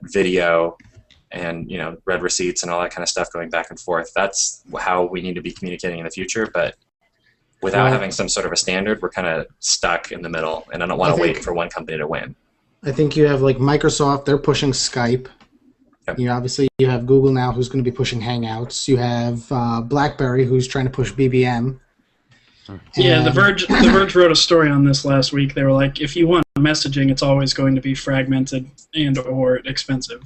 video, and read receipts and all that kind of stuff going back and forth. That's how we need to be communicating in the future. But without having some sort of a standard, we're kind of stuck in the middle, and I don't want to wait for one company to win. I think you have Microsoft, they're pushing Skype. Yep. Obviously you have Google now, who's going to be pushing Hangouts. You have BlackBerry, who's trying to push BBM. Yeah, The Verge wrote a story on this last week. They were like, if you want messaging, it's always going to be fragmented and or expensive.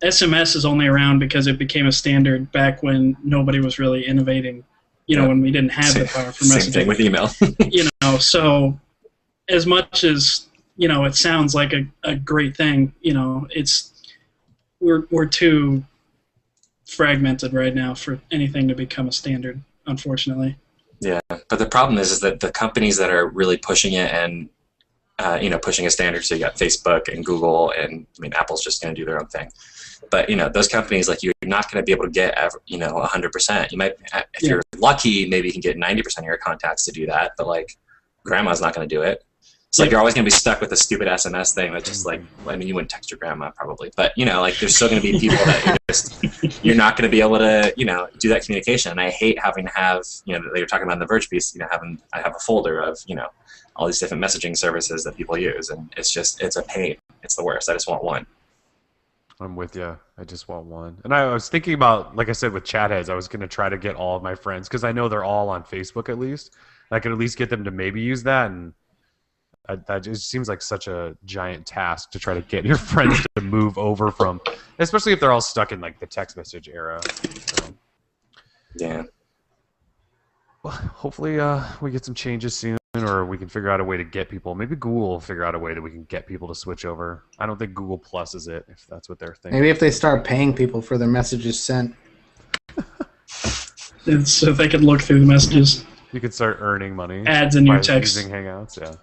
SMS is only around because it became a standard back when nobody was really innovating. When we didn't have the power for messaging. Same thing with email. So as much as it sounds like a great thing. We're too fragmented right now for anything to become a standard, unfortunately. Yeah, but the problem is that the companies that are really pushing it and pushing a standard. So you got Facebook and Google, and Apple's just going to do their own thing. But those companies, you're not going to be able to get 100%. You might, if you're lucky, maybe you can get 90% of your contacts to do that. But grandma's not going to do it. It's you're always going to be stuck with a stupid SMS thing that's just you wouldn't text your grandma probably, but there's still going to be people that you're not going to be able to do that communication. And I hate having to have they were talking about in the Verge piece, I have a folder of all these different messaging services that people use, and it's a pain. It's the worst. I just want one. I'm with you. I just want one. And I was thinking about, like I said, with chat heads, I was going to try to get all of my friends because I know they're all on Facebook at least. I could at least get them to maybe use that, and that just seems like such a giant task to try to get your friends to move over from, especially if they're all stuck in like the text message era. So, Yeah. well, hopefully we get some changes soon, or we can figure out a way to get people. Maybe Google will figure out a way that we can get people to switch over. I don't think Google Plus is it, if that's what they're thinking. Maybe if they start paying people for their messages sent. So they could look through the messages. You could start earning money. Ads in your text. Using Hangouts, yeah.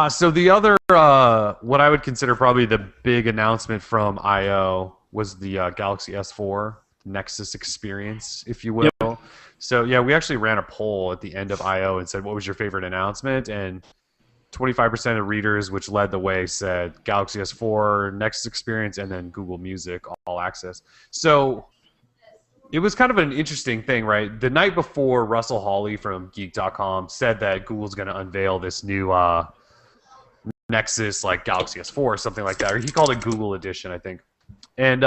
So the other, what I would consider probably the big announcement from I/O was the Galaxy S4 Nexus experience, if you will. Yep. So yeah, we actually ran a poll at the end of I/O and said, what was your favorite announcement? And 25% of readers, which led the way, said Galaxy S4 Nexus experience and then Google Music All Access. So it was kind of an interesting thing, right? The night before, Russell Hawley from Geek.com said that Google's going to unveil this new Nexus, like Galaxy S4 or something like that. Or he called it Google Edition, I think. And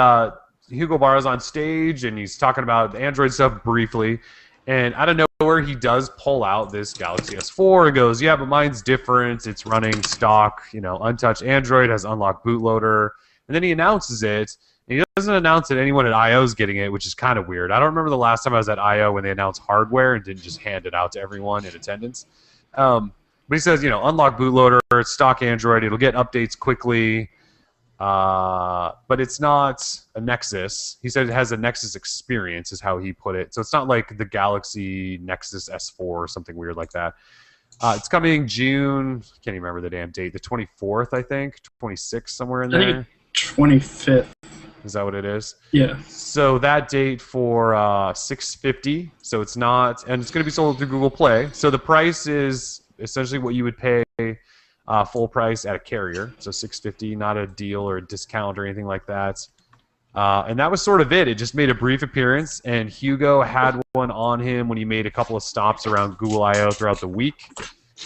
Hugo Barra's on stage, and he's talking about the Android stuff briefly. And out of nowhere, he does pull out this Galaxy S4 and goes, yeah, but mine's different. It's running stock, untouched Android, has unlocked bootloader. And then he announces it. And he doesn't announce that anyone at I/O is getting it, which is kind of weird. I don't remember the last time I was at I/O when they announced hardware and didn't just hand it out to everyone in attendance. But he says, unlock bootloader, it's stock Android, it'll get updates quickly. But it's not a Nexus. He said it has a Nexus experience, is how he put it. So it's not like the Galaxy Nexus S4 or something weird like that. It's coming June. Can't even remember the damn date. The 24th, I think. 26th, somewhere in there. I think 25th. Is that what it is? Yeah. So that date for $650. So it's not, and it's going to be sold through Google Play. So the price is essentially what you would pay full price at a carrier. So $650, not a deal or a discount or anything like that. And that was sort of it. It just made a brief appearance, and Hugo had one on him when he made a couple of stops around Google I/O throughout the week.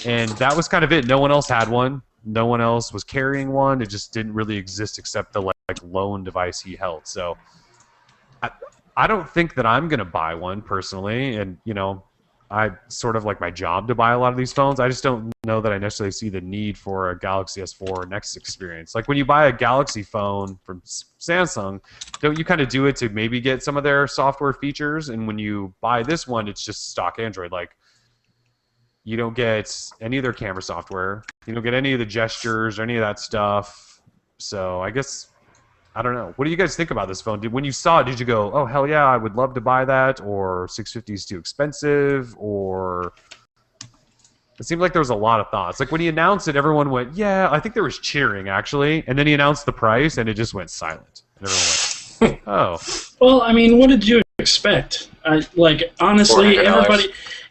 And that was kind of it. No one else had one. No one else was carrying one. It just didn't really exist except the like lone device he held. So I don't think that I'm going to buy one personally. And, I sort of like my job to buy a lot of these phones. I just don't know that I necessarily see the need for a Galaxy S4 Nexus experience. Like when you buy a Galaxy phone from Samsung, don't you kind of do it to maybe get some of their software features? And when you buy this one, it's just stock Android. Like you don't get any of their camera software. You don't get any of the gestures or any of that stuff. So I guess, I don't know. What do you guys think about this phone? When you saw it, did you go, oh, hell yeah, I would love to buy that, or $650 is too expensive, or... It seemed like there was a lot of thoughts. Like when he announced it, everyone went, yeah, I think there was cheering, actually. And then he announced the price, and it just went silent. And everyone went, oh. Well, I mean, what did you expect? Honestly,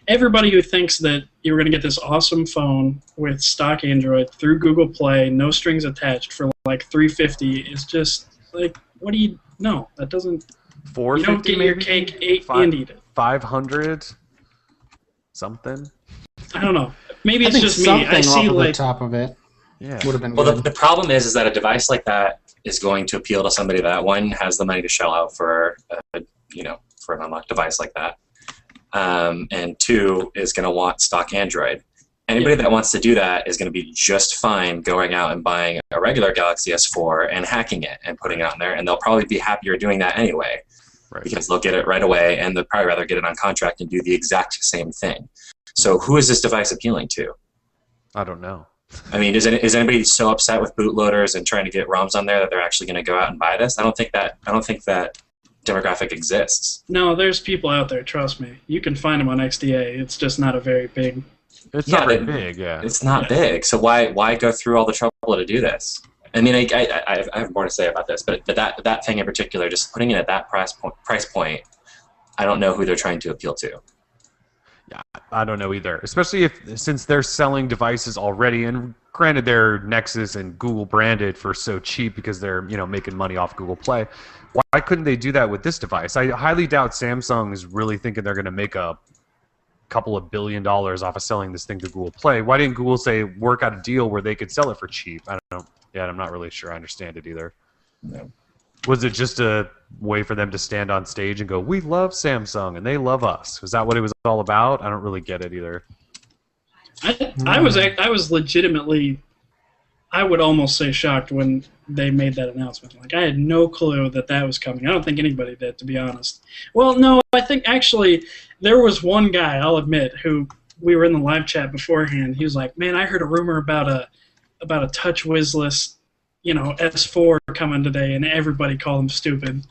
everybody who thinks that you were going to get this awesome phone with stock Android through Google Play, no strings attached, for like $350 is just like, what do you? No, that doesn't. $450 you don't get your cake and eat it. 500 something. I don't know. Maybe it's just me. I see off like the top of it. Yeah. Would have been well, good. the problem is that a device like that is going to appeal to somebody that one has the money to shell out for for an unlocked device like that, and two is going to want stock Android. Anybody that wants to do that is going to be just fine going out and buying a regular Galaxy S4 and hacking it and putting it on there, and they'll probably be happier doing that anyway, right? Because they'll get it right away, and they'll probably rather get it on contract and do the exact same thing. So who is this device appealing to? I don't know. I mean, is anybody so upset with bootloaders and trying to get ROMs on there that they're actually going to go out and buy this? I don't think that demographic exists. No, there's people out there. Trust me, you can find them on XDA. It's just not a very big. It's not very big, yeah. It's not big. So why go through all the trouble to do this? I mean, I have more to say about this, but that thing in particular, just putting it at that price point, I don't know who they're trying to appeal to. Yeah, I don't know either. Especially since they're selling devices already, and granted they're Nexus and Google branded for so cheap because they're making money off Google Play. Why couldn't they do that with this device? I highly doubt Samsung is really thinking they're going to make a couple of $1 billion off of selling this thing to Google Play. Why didn't Google say work out a deal where they could sell it for cheap? I don't know. Yeah, I'm not really sure I understand it either. No. Was it just a way for them to stand on stage and go, "We love Samsung and they love us"? Was that what it was all about? I don't really get it either. I was legitimately, I would almost say, shocked when they made that announcement. Like, I had no clue that that was coming. I don't think anybody did, to be honest. Well, no, I think actually there was one guy, I'll admit, who we were in the live chat beforehand. He was like, "Man, I heard a rumor about a touch wizless, S4 coming today," and everybody called him stupid.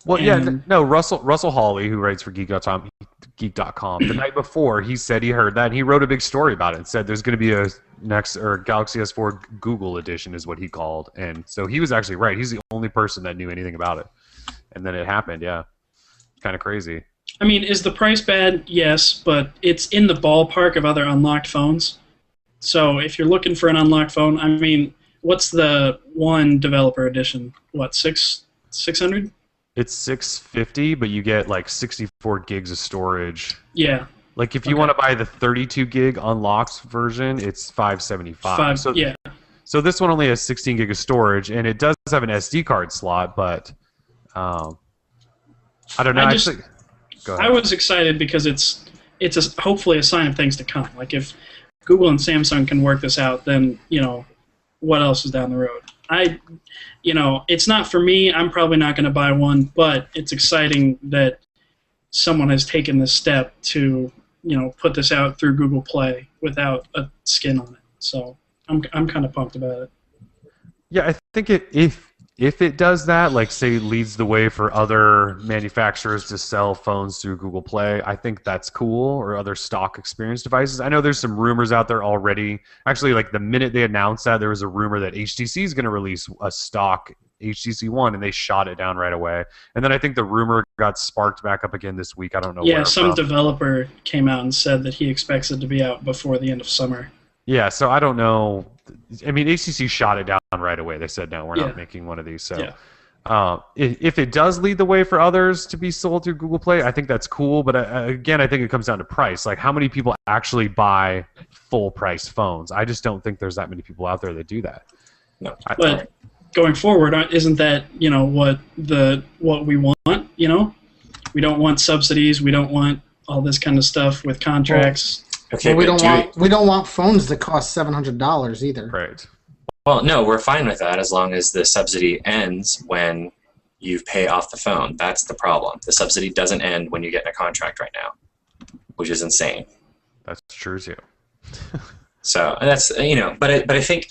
Well, no. Russell Hawley, who writes for Geek.com, the night before, he said he heard that, and he wrote a big story about it and said there's going to be a Galaxy S4 Google edition, is what he called. And so he was actually right. He's the only person that knew anything about it. And then it happened, yeah. Kind of crazy. I mean, is the price bad? Yes, but it's in the ballpark of other unlocked phones. So if you're looking for an unlocked phone, I mean, what's the one developer edition? What, 600? It's $650, but you get like 64 gigs of storage. Yeah. Like if you want to buy the 32 gig unlocked version, it's $575. Yeah. So this one only has 16 gig of storage, and it does have an SD card slot, but I don't know. Go ahead. I was excited because it's hopefully a sign of things to come. Like if Google and Samsung can work this out, then what else is down the road? It's not for me. I'm probably not going to buy one, but it's exciting that someone has taken this step to, put this out through Google Play without a skin on it. So I'm kind of pumped about it. Yeah, I think if it does that, like say leads the way for other manufacturers to sell phones through Google Play, I think that's cool, or other stock experience devices. I know there's some rumors out there already. Actually, like the minute they announced that, there was a rumor that HTC is going to release a stock HTC One, and they shot it down right away. And then I think the rumor got sparked back up again this week. I don't know. Yeah, some developer came out and said that he expects it to be out before the end of summer. Yeah, so I don't know. I mean, HTC shot it down right away. They said, no, we're not making one of these. So if it does lead the way for others to be sold through Google Play, I think that's cool. But again, I think it comes down to price. Like, how many people actually buy full-price phones? I just don't think there's that many people out there that do that. No. But going forward, isn't that what we want? We don't want subsidies. We don't want all this kind of stuff with contracts. Okay, well, we don't want phones that cost $700 either. Right. Well, no, we're fine with that as long as the subsidy ends when you pay off the phone. That's the problem. The subsidy doesn't end when you get in a contract right now, which is insane. That's true too. So, and that's but I think,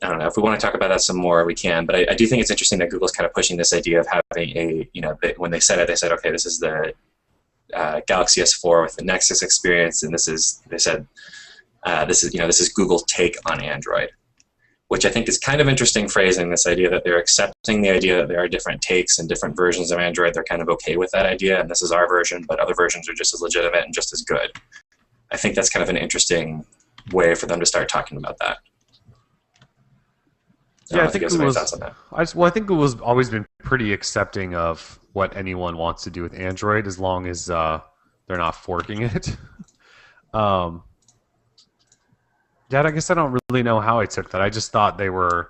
I don't know, if we want to talk about that some more, we can. But I do think it's interesting that Google's kind of pushing this idea of having a when they said it, they said, okay, this is the Galaxy S4 with the Nexus experience, and this is Google's take on Android, which I think is kind of interesting phrasing. This idea that they're accepting the idea that there are different takes and different versions of Android. They're kind of okay with that idea, and this is our version, but other versions are just as legitimate and just as good. I think that's kind of an interesting way for them to start talking about that. I think Google's always been pretty accepting of what anyone wants to do with Android, as long as they're not forking it. I guess I don't really know how I took that. I just thought they were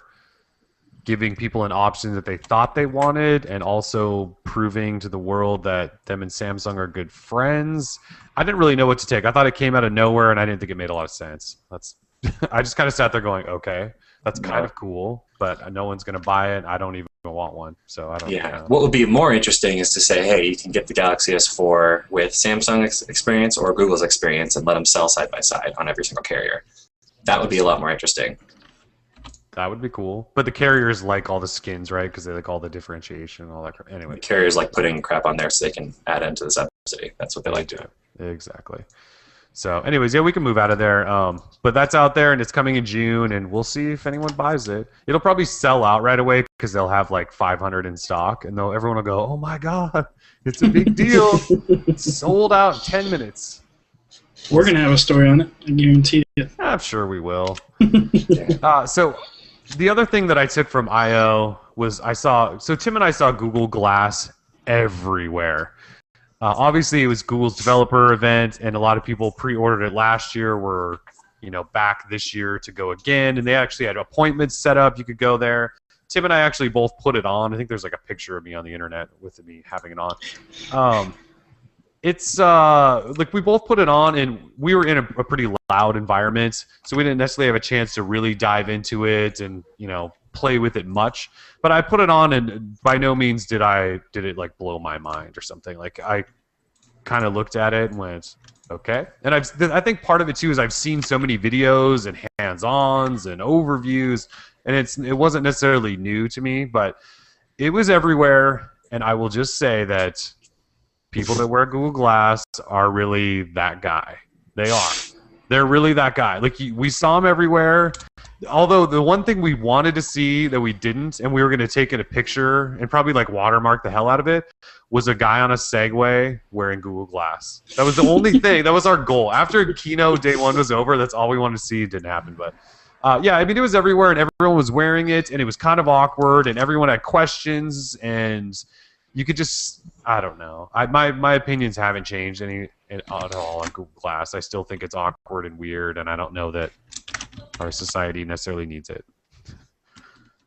giving people an option that they thought they wanted, and also proving to the world that them and Samsung are good friends. I didn't really know what to take. I thought it came out of nowhere, and I didn't think it made a lot of sense. I just kind of sat there going, okay, that's kind of cool, but no one's going to buy it. I don't even want one, so I don't know. What would be more interesting is to say, hey, you can get the Galaxy S4 with Samsung's experience or Google's experience, and let them sell side by side on every single carrier. That would be a lot more interesting. That would be cool. But the carriers like all the skins, right? Because they like all the differentiation and all that. Anyway, the carriers like putting crap on there so they can add into the subsidy. That's what they like doing. Exactly. So anyways, we can move out of there. But that's out there, and it's coming in June, and we'll see if anyone buys it. It'll probably sell out right away because they'll have like 500 in stock, and everyone will go, oh my God, it's a big deal. It's sold out in 10 minutes. We're going to have a story on it, I guarantee it. I'm sure we will. So the other thing that I took from I.O. was Tim and I saw Google Glass everywhere. Obviously, it was Google's developer event, and a lot of people pre-ordered it last year, were back this year to go again, and they actually had appointments set up. You could go there. Tim and I actually both put it on. I think there's like a picture of me on the internet with me having it on. It's like we both put it on, and we were in a pretty loud environment, so we didn't necessarily have a chance to really dive into it and play with it much. But I put it on, and by no means did it like blow my mind or something. Like I kind of looked at it and went, okay. And I think part of it too is I've seen so many videos and hands-ons and overviews, and it wasn't necessarily new to me, but it was everywhere. And I will just say that people that wear Google Glass are really that guy. They are. They're really that guy. Like we saw them everywhere. Although the one thing we wanted to see that we didn't, and we were going to take in a picture and probably like watermark the hell out of it, was a guy on a Segway wearing Google Glass. That was the only thing. That was our goal. After keynote day one was over, that's all we wanted to see. It didn't happen, but yeah, I mean, it was everywhere, and everyone was wearing it, and it was kind of awkward, and everyone had questions, and you could just, I don't know. My opinions haven't changed any at all on Google Glass. I still think it's awkward and weird, and I don't know that our society necessarily needs it.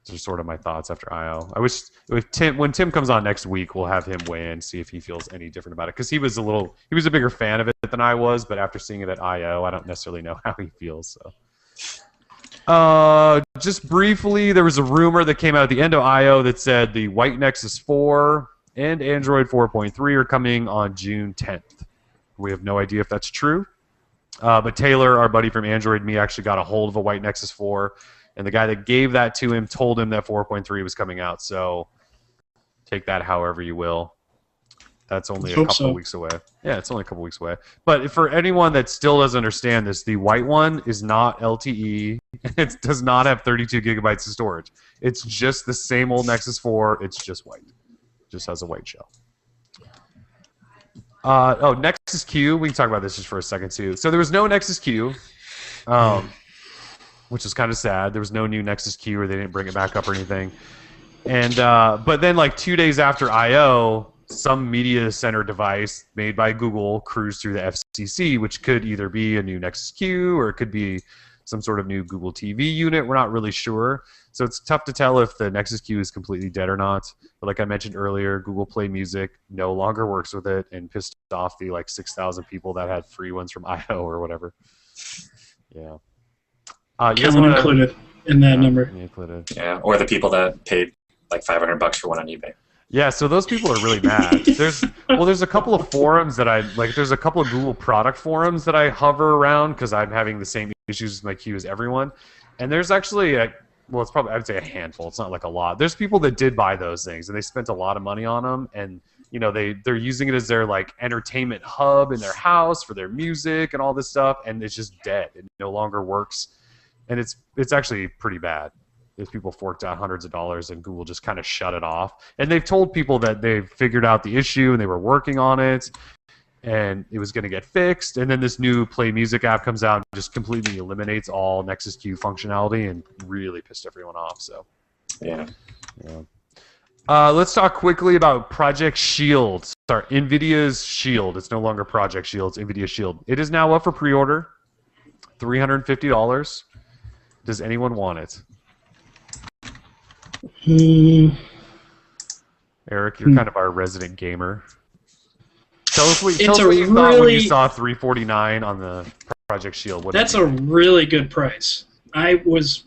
Those are sort of my thoughts after I/O. I wish when Tim comes on next week, we'll have him weigh in, see if he feels any different about it, because he was a bigger fan of it than I was, but after seeing it at I/O, I don't necessarily know how he feels. So, just briefly, there was a rumor that came out at the end of I/O that said the white Nexus 4 and Android 4.3 are coming on June 10th. We have no idea if that's true. But Taylor, our buddy from Android Me, actually got a hold of a white Nexus 4, and the guy that gave that to him told him that 4.3 was coming out. So take that however you will. That's only a couple of weeks away. Yeah, it's only a couple weeks away. But for anyone that still doesn't understand this, the white one is not LTE. It does not have 32 gigabytes of storage. It's just the same old Nexus 4. It's just white. Just has a white shell. Nexus Q. We can talk about this just for a second too. So there was no Nexus Q, which is kind of sad. There was no new Nexus Q, or they didn't bring it back up or anything. And but then like 2 days after I/O, some media center device made by Google cruised through the FCC, which could either be a new Nexus Q or it could be some sort of new Google TV unit. We're not really sure. So it's tough to tell if the Nexus Q is completely dead or not. But like I mentioned earlier, Google Play Music no longer works with it and pissed off the like 6,000 people that had free ones from I/O or whatever. Yeah. Kellen included in that number. Included. Yeah, or the people that paid like $500 for one on eBay. Yeah, so those people are really mad. There's a couple of forums that I like. There's a couple of Google product forums that I hover around because I'm having the same issues with my Q as everyone. And there's actually it's probably, I would say a handful. It's not like a lot. There's people that did buy those things and they spent a lot of money on them, and they're using it as their like entertainment hub in their house for their music and all this stuff, and it's just dead. It no longer works, and it's actually pretty bad. These people forked out hundreds of dollars, and Google just kind of shut it off. And they've told people that they've figured out the issue and they were working on it, and it was going to get fixed. And then this new Play Music app comes out and just completely eliminates all Nexus Q functionality and really pissed everyone off. So, yeah. Let's talk quickly about Project Shield. Sorry, Nvidia's Shield. It's no longer Project Shield. It's Nvidia Shield. It is now up for pre-order, $350. Does anyone want it? Eric, you're kind of our resident gamer. Tell us what you thought when you saw $349 on the Project Shield. That's a really good price. I was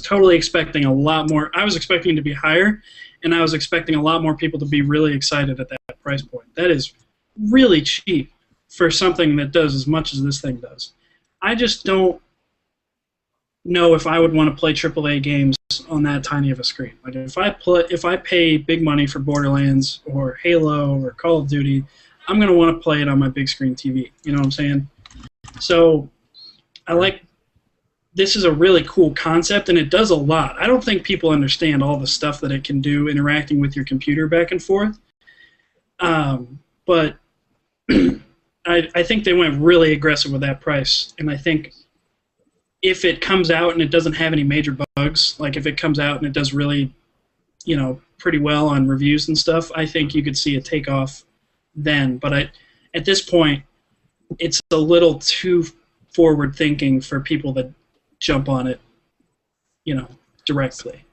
totally expecting a lot more. I was expecting it to be higher, and I was expecting a lot more people to be really excited at that price point. That is really cheap for something that does as much as this thing does. I just don't know if I would want to play AAA games on that tiny of a screen. Like if I pay big money for Borderlands or Halo or Call of Duty, I'm going to want to play it on my big screen TV. You know what I'm saying? So this is a really cool concept, and it does a lot. I don't think people understand all the stuff that it can do interacting with your computer back and forth. But I think they went really aggressive with that price, and I think if it comes out and it doesn't have any major bugs, like if it comes out and it does really, pretty well on reviews and stuff, I think you could see a takeoff then. But at this point, it's a little too forward thinking for people that jump on it, directly.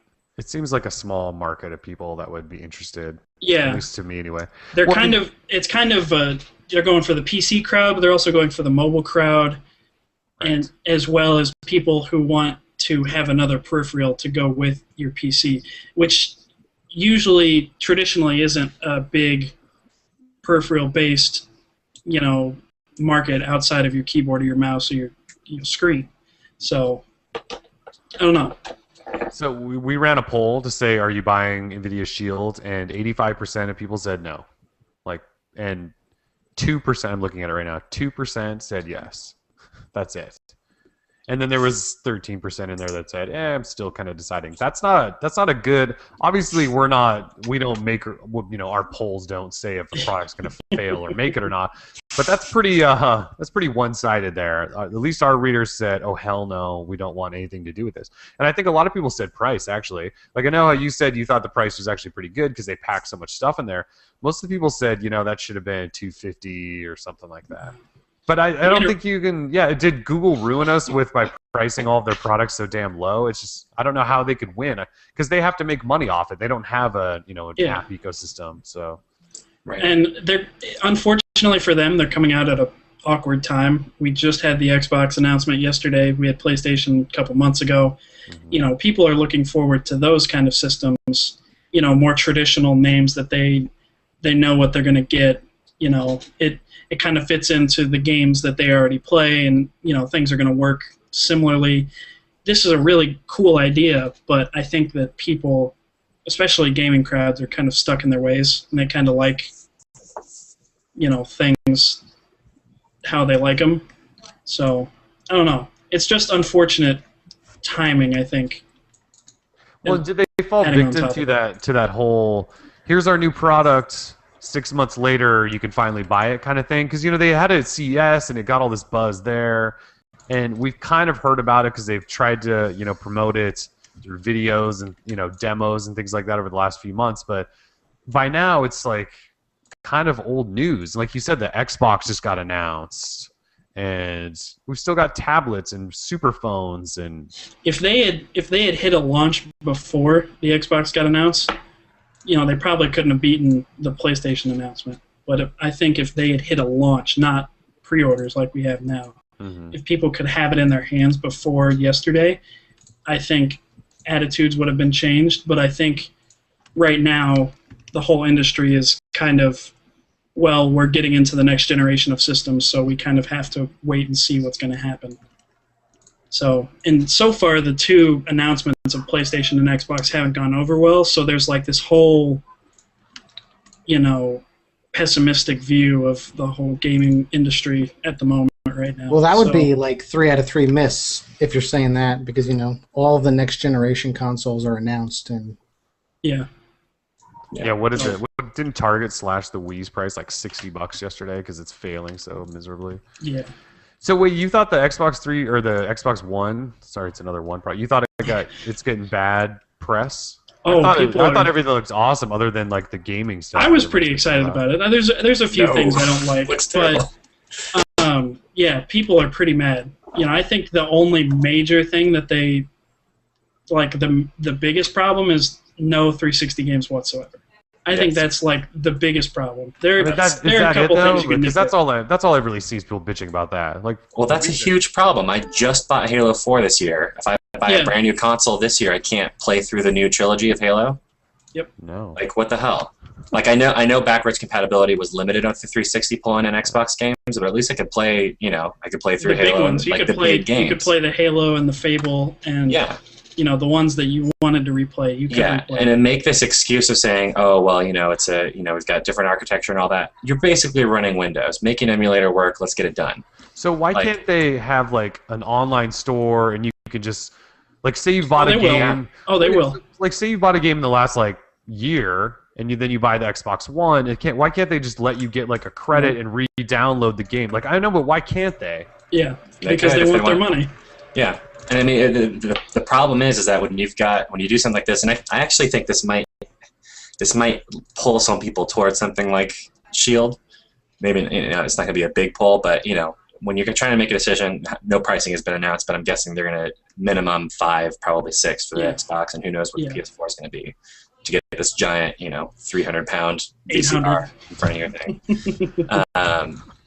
It seems like a small market of people that would be interested. Yeah. At least to me, anyway. They're it's kind of they're going for the PC crowd, but they're also going for the mobile crowd, and as well as people who want to have another peripheral to go with your PC, which usually traditionally isn't a big peripheral-based, market outside of your keyboard or your mouse or your screen. So, I don't know. So we ran a poll to say, are you buying Nvidia Shield? And 85% of people said no. And 2%, I'm looking at it right now, 2% said yes. That's it. And then there was 13% in there that said, I'm still kind of deciding. That's not a good. Obviously, we don't make, our polls don't say if the product's going to fail or make it or not. But that's pretty one-sided there. At least our readers said, oh hell no, we don't want anything to do with this. And I think a lot of people said price actually. Like I know how you said you thought the price was actually pretty good because they packed so much stuff in there. Most of the people said, that should have been $250 or something like that. But I don't think you can. Yeah, did Google ruin us by pricing all of their products so damn low? It's just I don't know how they could win because they have to make money off it. They don't have an app ecosystem. So, right. And they're unfortunately for them, they're coming out at an awkward time. We just had the Xbox announcement yesterday. We had PlayStation a couple months ago. Mm-hmm. People are looking forward to those kind of systems. More traditional names that they know what they're going to get. It kind of fits into the games that they already play, and things are going to work similarly. This is a really cool idea, but I think that people, especially gaming crowds, are kind of stuck in their ways, and they kind of like things how they like them. So I don't know. It's just unfortunate timing, I think. Well, did they fall victim to that whole here's our new product, 6 months later you can finally buy it kind of thing? Because they had it at CES and it got all this buzz there, and we've kind of heard about it because they've tried to promote it through videos and demos and things like that over the last few months. But by now it's like kind of old news. Like you said, the Xbox just got announced, and we've still got tablets and super phones. And if they had hit a launch before the Xbox got announced, they probably couldn't have beaten the PlayStation announcement. But I think if they had hit a launch, not pre-orders like we have now, if people could have it in their hands before yesterday, I think attitudes would have been changed. But I think right now the whole industry is kind of, we're getting into the next generation of systems, so we kind of have to wait and see what's going to happen. So far, the two announcements of PlayStation and Xbox haven't gone over well. So there's like this whole, pessimistic view of the whole gaming industry at the moment right now. Well, that would be like 3 out of 3 miss if you're saying that, because all the next generation consoles are announced and. Yeah. Yeah. What is it? Didn't Target slash the Wii's price like $60 yesterday because it's failing so miserably? Yeah. So wait, you thought the Xbox 3 or the Xbox One? Sorry, it's another one product. You thought it's getting bad press? Oh, I thought everything looks awesome other than like the gaming stuff. I was pretty excited about it. There's a few things I don't like, but yeah, people are pretty mad. I think the only major thing that they like the biggest problem is no 360 games whatsoever. I think that's like the biggest problem. There are a couple things you can because that's all I really see is people bitching about that. Well, that's a huge problem. I just bought Halo 4 this year. If I buy a brand new console this year, I can't play through the new trilogy of Halo. Yep. No. What the hell? I know backwards compatibility was limited on the 360 pulling in Xbox games, but at least I could play. I could play through the Halo big ones. and the big games. You could play the Halo and the Fable and the ones that you wanted to replay. You could replay. And then make this excuse of saying, oh well, it's we've got different architecture and all that. You're basically running Windows. Make an emulator work. Let's get it done. So why can't they have an online store and you can just say you bought a game? Oh, they will. Say you bought a game in the last year. And then you buy the Xbox One. Why can't they just let you get a credit and re-download the game? I know, but why can't they? Yeah, because they want their money. Yeah, and I mean the problem is that when you do something like this, and I actually think this might pull some people towards something like Shield. Maybe it's not going to be a big pull, but when you're trying to make a decision, no pricing has been announced, but I'm guessing they're going to minimum 5, probably 6 for the Xbox, and who knows what the PS4 is going to be to get this giant, 300-pound VCR in front of your thing.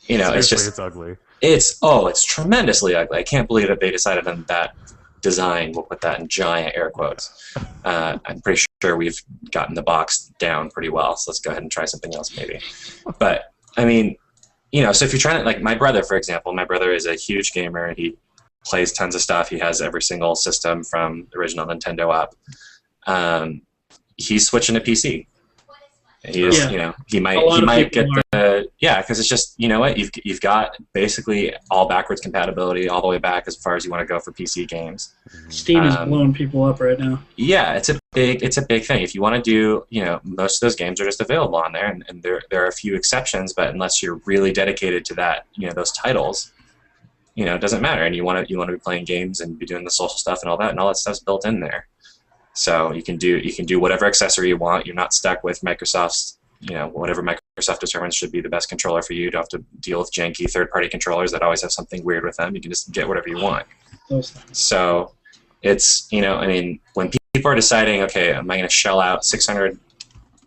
It's ugly. It's tremendously ugly. I can't believe that they decided on that design. We'll put that in giant air quotes. I'm pretty sure we've gotten the box down pretty well, so let's go ahead and try something else maybe. But I mean, so if you're trying to, like my brother, for example, my brother is a huge gamer. He plays tons of stuff. He has every single system from the original Nintendo up. He's switching to PC. He is, he might get because it's just, you've got basically all backwards compatibility all the way back as far as you want to go for PC games. Steam is blowing people up right now. Yeah, it's a big thing. If you want to do, most of those games are just available on there, and there are a few exceptions, but unless you're really dedicated to that, those titles, it doesn't matter. And you want to be playing games and be doing the social stuff and all that stuff's built in there. So you can do whatever accessory you want. You're not stuck with Microsoft's, whatever Microsoft determines should be the best controller for you. You don't have to deal with janky third-party controllers that always have something weird with them. You can just get whatever you want. So it's, when people are deciding, okay, am I going to shell out $600,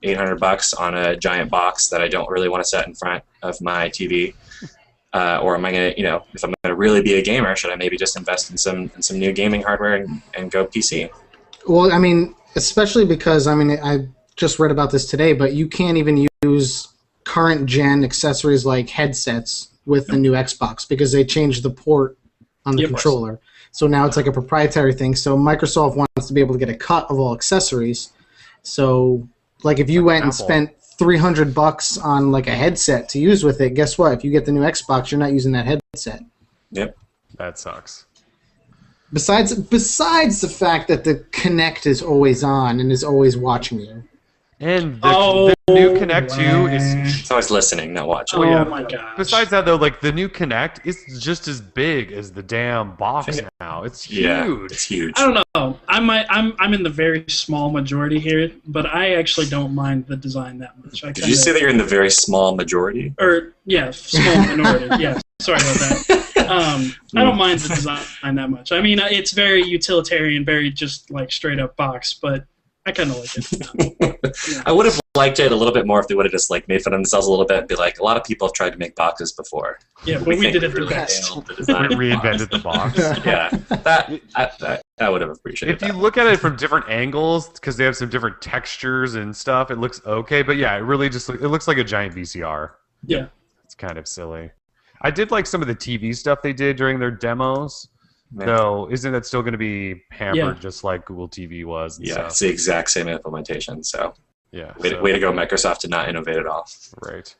$800 on a giant box that I don't really want to set in front of my TV, or am I going to, if I'm going to really be a gamer, should I maybe just invest in some new gaming hardware and go PC? Well, I mean, especially because, I just read about this today, but you can't even use current gen accessories like headsets with the new Xbox because they changed the port on the controller. So now it's like a proprietary thing. So Microsoft wants to be able to get a cut of all accessories. So, like, if you went and spent $300 on like a headset to use with it, guess what? If you get the new Xbox, you're not using that headset. Yep. That sucks. Besides the fact that the Kinect is always on and is always watching you. And the new Kinect 2 is... It's always listening, not watching. Oh my gosh. Besides that, though, like, the new Kinect is just as big as the damn box now. It's huge. Yeah, it's huge. I don't know. I'm in the very small majority here, but I actually don't mind the design that much. Did you say that you're in the very small majority? Or, yeah, small minority. Yeah, sorry about that. I don't mind the design that much. I mean, it's very utilitarian, very just like straight up box, but I kind of like it. Yeah. I would have liked it a little bit more if they would have just like made fun of themselves a little bit and be like, a lot of people have tried to make boxes before. Yeah, but we did it the best. Reinvented the box. Yeah, that would have appreciated. If you look at it from different angles, because they have some different textures and stuff, it looks okay. But yeah, it really just it looks like a giant VCR. Yeah, it's kind of silly. I did like some of the TV stuff they did during their demos. Though, isn't that still going to be hampered just like Google TV was? Yeah, it's the exact same implementation. So, yeah, way to go, Microsoft, to not innovate at all. Right.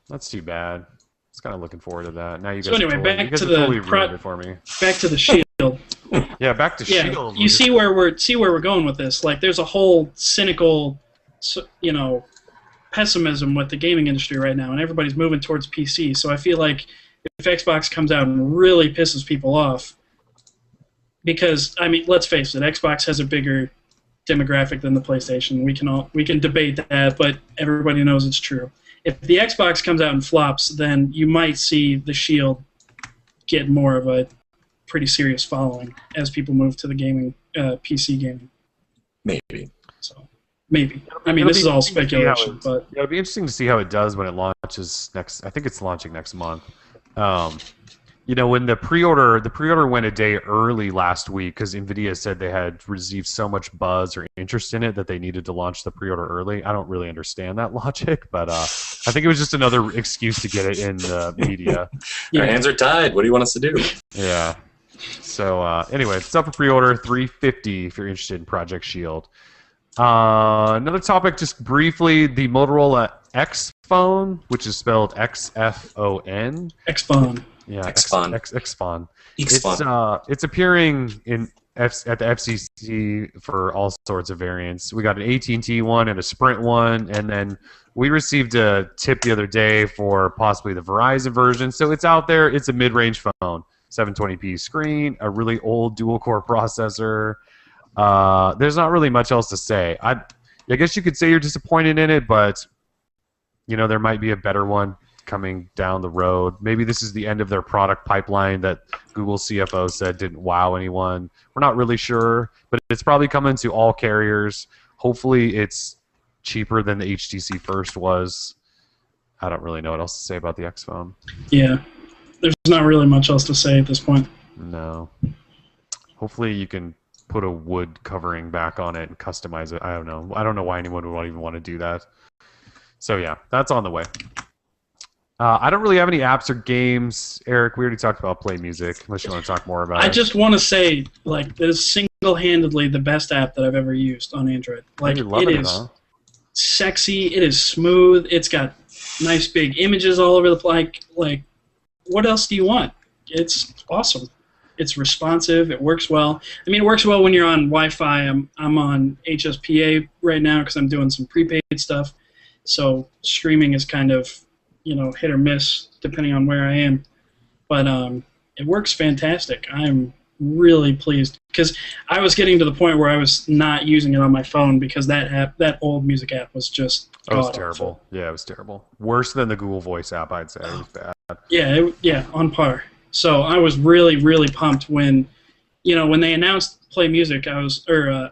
That's too bad. I was kind of looking forward to that. Now you guys. So anyway, back to the for me. Back to the Shield. Yeah, back to Shield. You see where we're going with this. Like, there's a whole cynical, pessimism with the gaming industry right now, and everybody's moving towards PC. So I feel like if Xbox comes out and really pisses people off, because let's face it, Xbox has a bigger demographic than the PlayStation. We can debate that, but everybody knows it's true. If the Xbox comes out and flops, then you might see the Shield get more of a pretty serious following as people move to the gaming PC gaming. Maybe. So. Maybe. This is all speculation, but it'll be interesting to see how it does when it launches next. I think it's launching next month. When the pre-order went a day early last week because Nvidia said they had received so much buzz or interest in it that they needed to launch the pre-order early. I don't really understand that logic, but I think it was just another excuse to get it in the media. Our hands are tied. What do you want us to do? Yeah. So anyway, it's up for pre-order, $350 if you're interested in Project Shield. Another topic, just briefly, the Motorola X Phone, which is spelled X-F-O-N. X-Phone. Yeah, X-Phone. X-Phone. X-Phone. It's appearing at the FCC for all sorts of variants. We got an AT&T one and a Sprint one, and then we received a tip the other day for possibly the Verizon version. So it's out there. It's a mid-range phone, 720p screen, a really old dual-core processor. There's not really much else to say. I guess you could say you're disappointed in it, but there might be a better one. coming down the road. Maybe this is the end of their product pipeline that Google CFO said didn't wow anyone. We're not really sure, but it's probably coming to all carriers. Hopefully it's cheaper than the HTC First was. I don't really know what else to say about the X Phone. Yeah, there's not really much else to say at this point. No. Hopefully you can put a wood covering back on it and customize it. I don't know. I don't know why anyone would even want to do that. So yeah, that's on the way. I don't really have any apps or games. Eric, we already talked about Play Music, unless you want to talk more about it. I just want to say, like, this is single-handedly the best app that I've ever used on Android. Like, it is sexy, it is smooth, it's got nice big images all over the place. Like, what else do you want? It's awesome. It's responsive. It works well. I mean, it works well when you're on Wi-Fi. I'm on HSPA right now because I'm doing some prepaid stuff. So streaming is kind of, hit or miss depending on where I am. But it works fantastic. I'm really pleased because I was getting to the point where I was not using it on my phone because that old music app was just it was terrible. Yeah, it was terrible. Worse than the Google Voice app, I'd say. It was bad. Yeah, on par. So I was really, really pumped when they announced Play Music,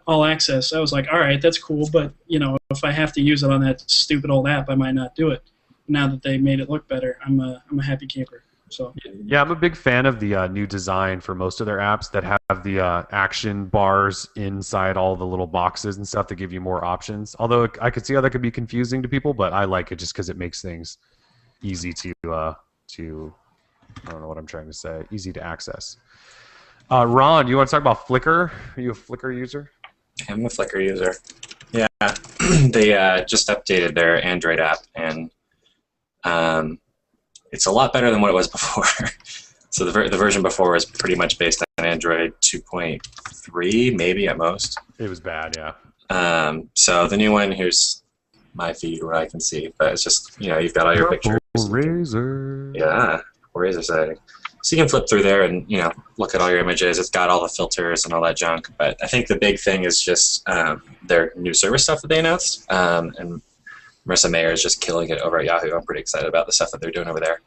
All Access. I was like, all right, that's cool, but if I have to use it on that stupid old app, I might not do it. Now that they made it look better, I'm a happy camper. So yeah, I'm a big fan of the new design for most of their apps that have the action bars inside all the little boxes and stuff to give you more options. Although I could see how that could be confusing to people, but I like it just because it makes things easy to I don't know what I'm trying to say. Easy to access. Ron, you want to talk about Flickr? Are you a Flickr user? I'm a Flickr user. Yeah, they just updated their Android app, and it's a lot better than what it was before. So the version before was pretty much based on Android 2.3, maybe at most. It was bad, yeah. So the new one, here's my feed where I can see, but it's just, you've got all your pictures. Razor. Yeah. Razor setting. So you can flip through there and look at all your images. It's got all the filters and all that junk. But I think the big thing is just their new service stuff that they announced. And Marissa Mayer is just killing it over at Yahoo. I'm pretty excited about the stuff that they're doing over there,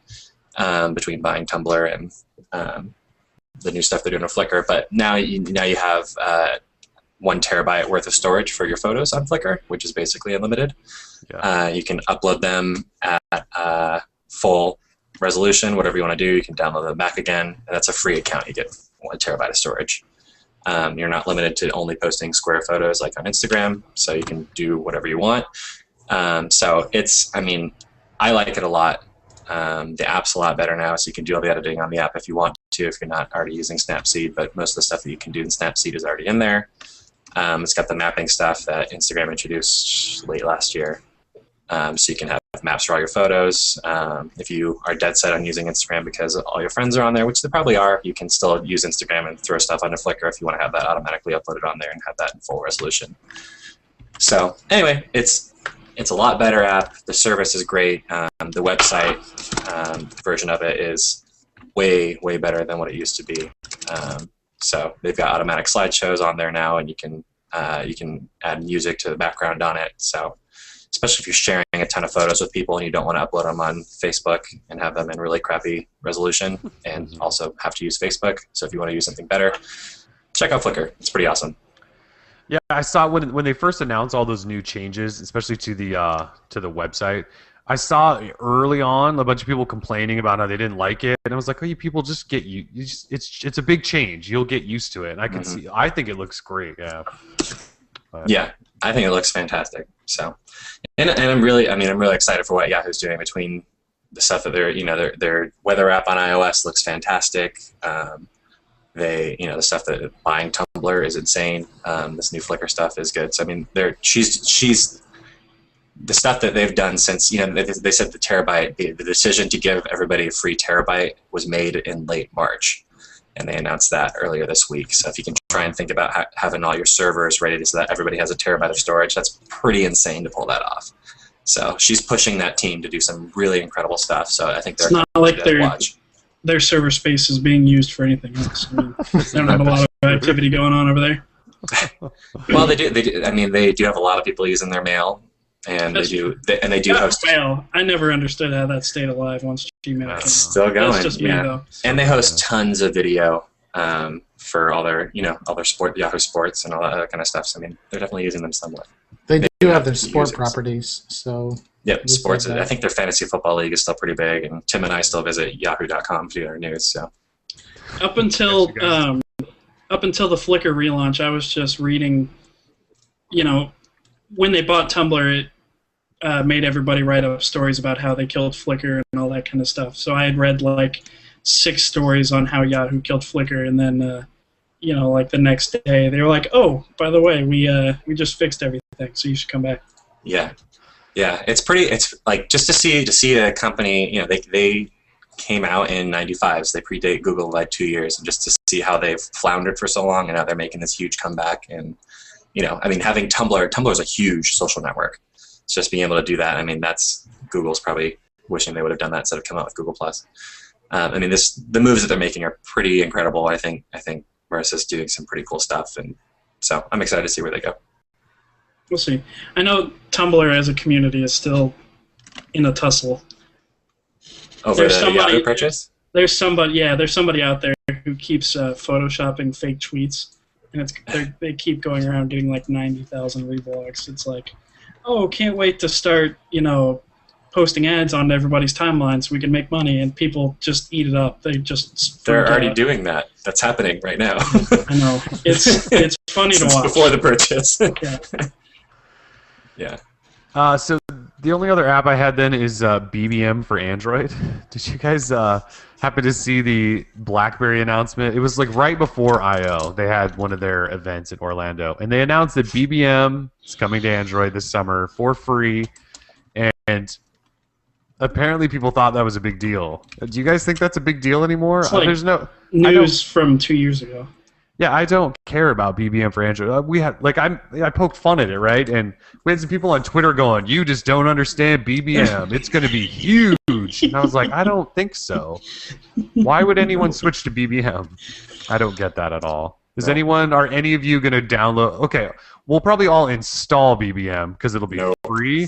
between buying Tumblr and the new stuff they're doing on Flickr. But now you have 1 terabyte worth of storage for your photos on Flickr, which is basically unlimited. Yeah. You can upload them at full resolution, whatever you want to do. You can download them back again, and that's a free account. You get 1 terabyte of storage. You're not limited to only posting square photos like on Instagram, so you can do whatever you want. So I like it a lot. The app's a lot better now, so you can do all the editing on the app if you want to, if you're not already using Snapseed, but most of the stuff that you can do in Snapseed is already in there. It's got the mapping stuff that Instagram introduced late last year. So you can have maps for all your photos. If you are dead set on using Instagram because all your friends are on there, which they probably are, you can still use Instagram and throw stuff onto Flickr if you want to have that automatically uploaded on there and have that in full resolution. So anyway, it's a lot better app. The service is great. The website version of it is way, way better than what it used to be. So they've got automatic slideshows on there now, and you can add music to the background on it. So especially if you're sharing a ton of photos with people and you don't want to upload them on Facebook and have them in really crappy resolution and also have to use Facebook. So if you want to use something better, check out Flickr. It's pretty awesome. Yeah, I saw when they first announced all those new changes, especially to the website. I saw early on a bunch of people complaining about how they didn't like it, and I was like, "Oh, you people just get it's a big change. You'll get used to it." And I can see. I think it looks great. Yeah. But. Yeah, I think it looks fantastic. So, and I'm really excited for what Yahoo's doing between the stuff that their weather app on iOS looks fantastic. The stuff that buying Tumblr is insane. This new Flickr stuff is good. So she's the stuff that they've done since they said the terabyte, the decision to give everybody a free terabyte was made in late March, and they announced that earlier this week. So if you can try and think about having all your servers ready so that everybody has a terabyte of storage, that's pretty insane to pull that off. So she's pushing that team to do some really incredible stuff. So I think they're not like their server space is being used for anything else. They don't have a lot of activity going on over there. Well, they do. They do have a lot of people using their mail and That's- they do host. Well, I never understood how that stayed alive once Gmail came. It's still going. That's just me, though. And they host tons of video for all their Yahoo Sports and all that kind of stuff. So I mean, they're definitely using them somewhat. They do have their sport properties, so. Yep, sports. I think their fantasy football league is still pretty big, and Tim and I still visit Yahoo.com to do their news. So up until the Flickr relaunch, I was just reading. When they bought Tumblr, it made everybody write up stories about how they killed Flickr and all that kind of stuff. So I had read like 6 stories on how Yahoo killed Flickr, and then like the next day they were like, "Oh, by the way, we just fixed everything, so you should come back." Yeah, it's like just to see a company, they came out in '95, so they predate Google by 2 years, and just to see how they've floundered for so long, and now they're making this huge comeback. And I mean, having Tumblr is a huge social network. It's just being able to do that. I mean, that's Google's probably wishing they would have done that instead of come out with Google Plus. I mean, the moves that they're making are pretty incredible. I think Verizon is doing some pretty cool stuff, and so I'm excited to see where they go. We'll see. I know Tumblr as a community is still in a tussle. Over the Yahoo purchase? There's somebody out there who keeps photoshopping fake tweets, and they keep going around doing like 90,000 reblogs. It's like, oh, can't wait to start, posting ads on everybody's timeline so we can make money, and people just eat it up. They're already doing that. That's happening right now. I know. It's funny to watch. Before the purchase. Yeah. Yeah. So the only other app I had then is BBM for Android. Did you guys happen to see the BlackBerry announcement? It was like right before I/O. They had one of their events in Orlando, and they announced that BBM is coming to Android this summer for free, and apparently people thought that was a big deal. Do you guys think that's a big deal anymore? It's like There's no news from 2 years ago. Yeah, I don't care about BBM for Android. We had I poked fun at it, right? And we had some people on Twitter going, "You just don't understand BBM. It's going to be huge." And I was like, "I don't think so. Why would anyone switch to BBM?" I don't get that at all. Are any of you going to download? Okay, we'll probably all install BBM because it'll be free.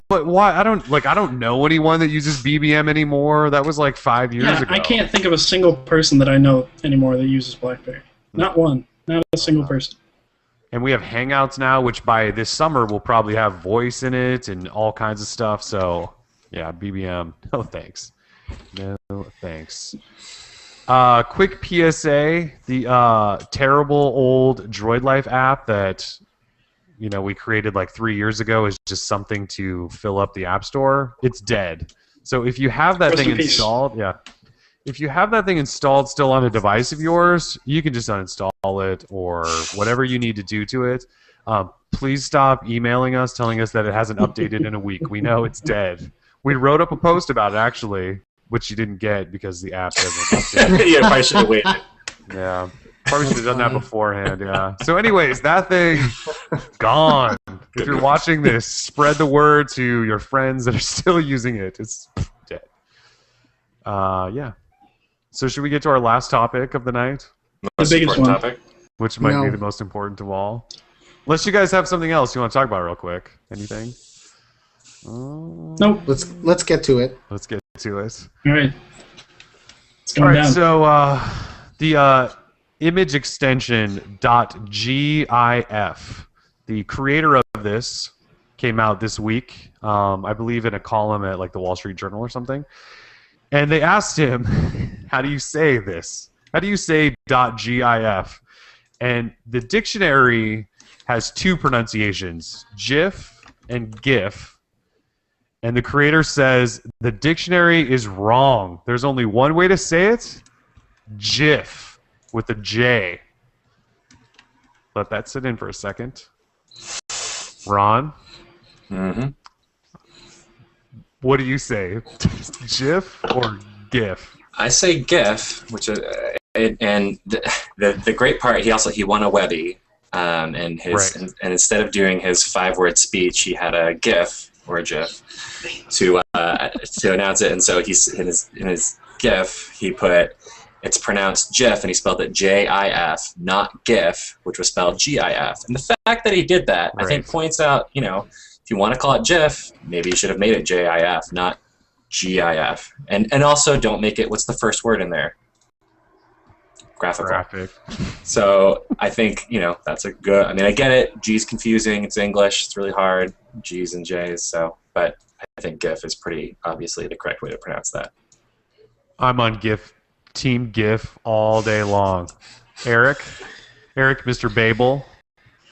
But why? I don't know anyone that uses BBM anymore. That was like 5 years ago. I can't think of a single person that I know anymore that uses BlackBerry. Not one. Not a single person. And we have Hangouts now, which by this summer will probably have voice in it and all kinds of stuff. So, yeah, BBM. No thanks. No thanks. Quick PSA: the terrible old Droid Life app that we created like 3 years ago is just something to fill up the App Store. It's dead. So if you have that thing installed, if you have that thing installed still on a device of yours, you can just uninstall it or whatever you need to do to it. Please stop emailing us telling us that it hasn't updated in a week. We know it's dead. We wrote up a post about it, actually, which you didn't get because the app doesn't update. Yeah, probably should have waited. Yeah. Probably should have done that beforehand, yeah. So anyways, that thing, gone. If you're watching this, spread the word to your friends that are still using it. It's dead. Yeah. So should we get to our last topic of the night? The biggest one. Topic? Which might be the most important of all. Unless you guys have something else you want to talk about real quick. Anything? Nope. Let's get to it. Let's get to it. All right. All right, so the image extension .gif, the creator of this came out this week, I believe in a column at like the Wall Street Journal or something. And they asked him, how do you say this? How do you say .gif? And the dictionary has 2 pronunciations, GIF and GIF. And the creator says the dictionary is wrong. There's only one way to say it, GIF, with a J. Let that sit in for a second. Ron? Mm-hmm. What do you say? GIF or GIF? I say GIF, which and the great part, he won a Webby, and instead of doing his 5-word speech, he had a GIF or a GIF to announce it, and so in his GIF he put, it's pronounced GIF, and he spelled it J-I-F, not GIF, which was spelled G-I-F. And the fact that he did that, I think, points out, if you want to call it GIF, maybe you should have made it JIF, not GIF. And also don't make it, what's the first word in there? Graphical. Graphic. So I think, that's a good, I mean, I get it. G's confusing. It's English. It's really hard. G's and J's. So, but I think GIF is pretty obviously the correct way to pronounce that. I'm on GIF, Team GIF all day long. Eric, Mr. Babel.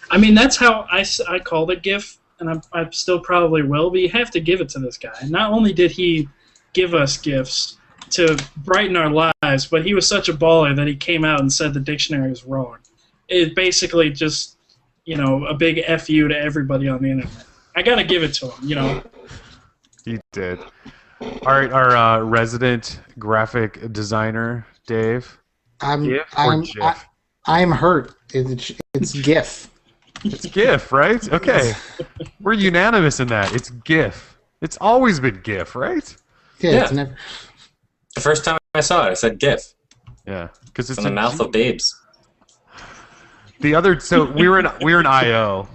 I mean, that's how I called it GIF, and I still probably will, but you have to give it to this guy. Not only did he give us GIFs to brighten our lives, but he was such a baller that he came out and said the dictionary was wrong. It basically just, a big F you to everybody on the internet. I gotta give it to him, He did. All right, our resident graphic designer, Dave. GIF or GIF? I'm hurt. It's GIF. It's GIF, right? Okay. We're unanimous in that. It's GIF. It's always been GIF, right? Yeah. It's never. The first time I saw it, I said GIF. Yeah, because it's in the mouth of babes. So we were in IO,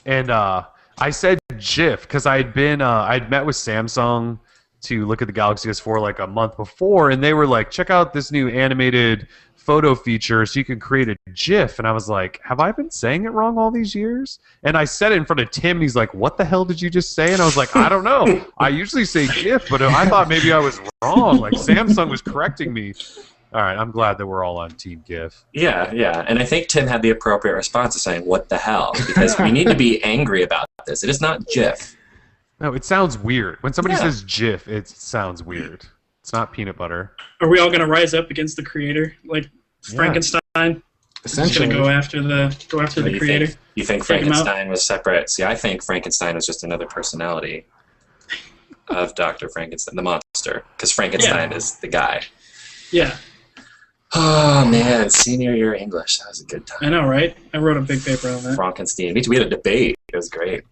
and I said GIF because I'd met with Samsung to look at the Galaxy S4 like a month before, and they were like, check out this new animated photo feature so you can create a GIF. And I was like, have I been saying it wrong all these years? And I said it in front of Tim. He's like, what the hell did you just say? And I was like, I don't know. I usually say GIF, but I thought maybe I was wrong. Like Samsung was correcting me. All right, I'm glad that we're all on Team GIF. Yeah. And I think Tim had the appropriate response of saying, what the hell? Because we need to be angry about this. It is not GIF. No, it sounds weird. When somebody says GIF, it sounds weird. It's not peanut butter. Are we all going to rise up against the creator, like Frankenstein? Essentially, going to go after the creator. You think Frankenstein was separate? See, I think Frankenstein was just another personality of Dr. Frankenstein, the monster, because Frankenstein is the guy. Yeah. Oh man, senior year English. That was a good time. I know, right? I wrote a big paper on that. Frankenstein. We had a debate. It was great.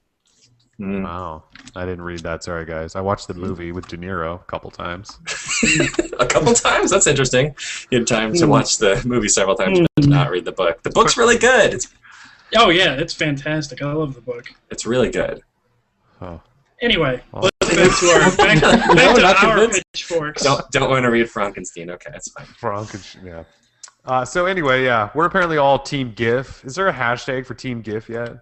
Wow. I didn't read that. Sorry, guys. I watched the movie with De Niro a couple times. A couple times? That's interesting. You had time to watch the movie several times but not read the book. The book's really good. Oh, yeah. It's fantastic. I love the book. It's really good. Oh. Anyway, let's back to our pitchforks. Don't want to read Frankenstein. Okay, that's fine. Frankenstein, yeah. So anyway, we're apparently all Team GIF. Is there a hashtag for Team GIF yet?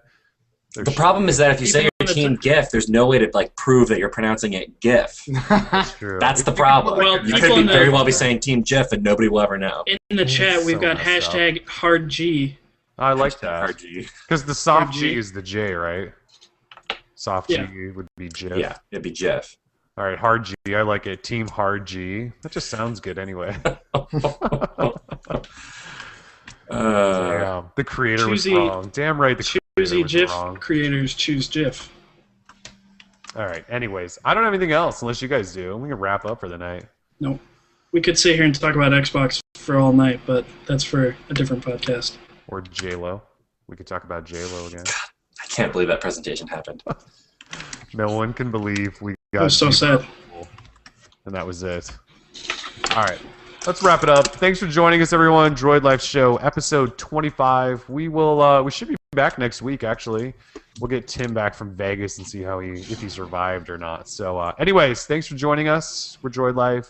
The problem is that if you say you're Team GIF, there's no way to prove that you're pronouncing it GIF. That's true. That's the problem. Well, you could very well be saying Team GIF and nobody will ever know. In the chat, we've got hashtag hard G. I like that. Hard G. Because the soft G is the J, right? Soft G would be GIF. Yeah, it'd be GIF. All right, hard G. I like it. Team hard G. That just sounds good anyway. Damn, the creator was wrong. Damn right, the creator was GIF wrong. Creators choose GIF. All right. Anyways, I don't have anything else unless you guys do. We can wrap up for the night. No, we could sit here and talk about Xbox for all night, but that's for a different podcast. Or J-Lo. We could talk about J-Lo again. God, I can't believe that presentation happened. No one can believe we got. It was so sad. And that was it. All right. Let's wrap it up. Thanks for joining us, everyone. Droid Life Show, episode 25. We should be back next week, actually. We'll get Tim back from Vegas and see if he survived or not. So, anyways, thanks for joining us. We're Droid Life.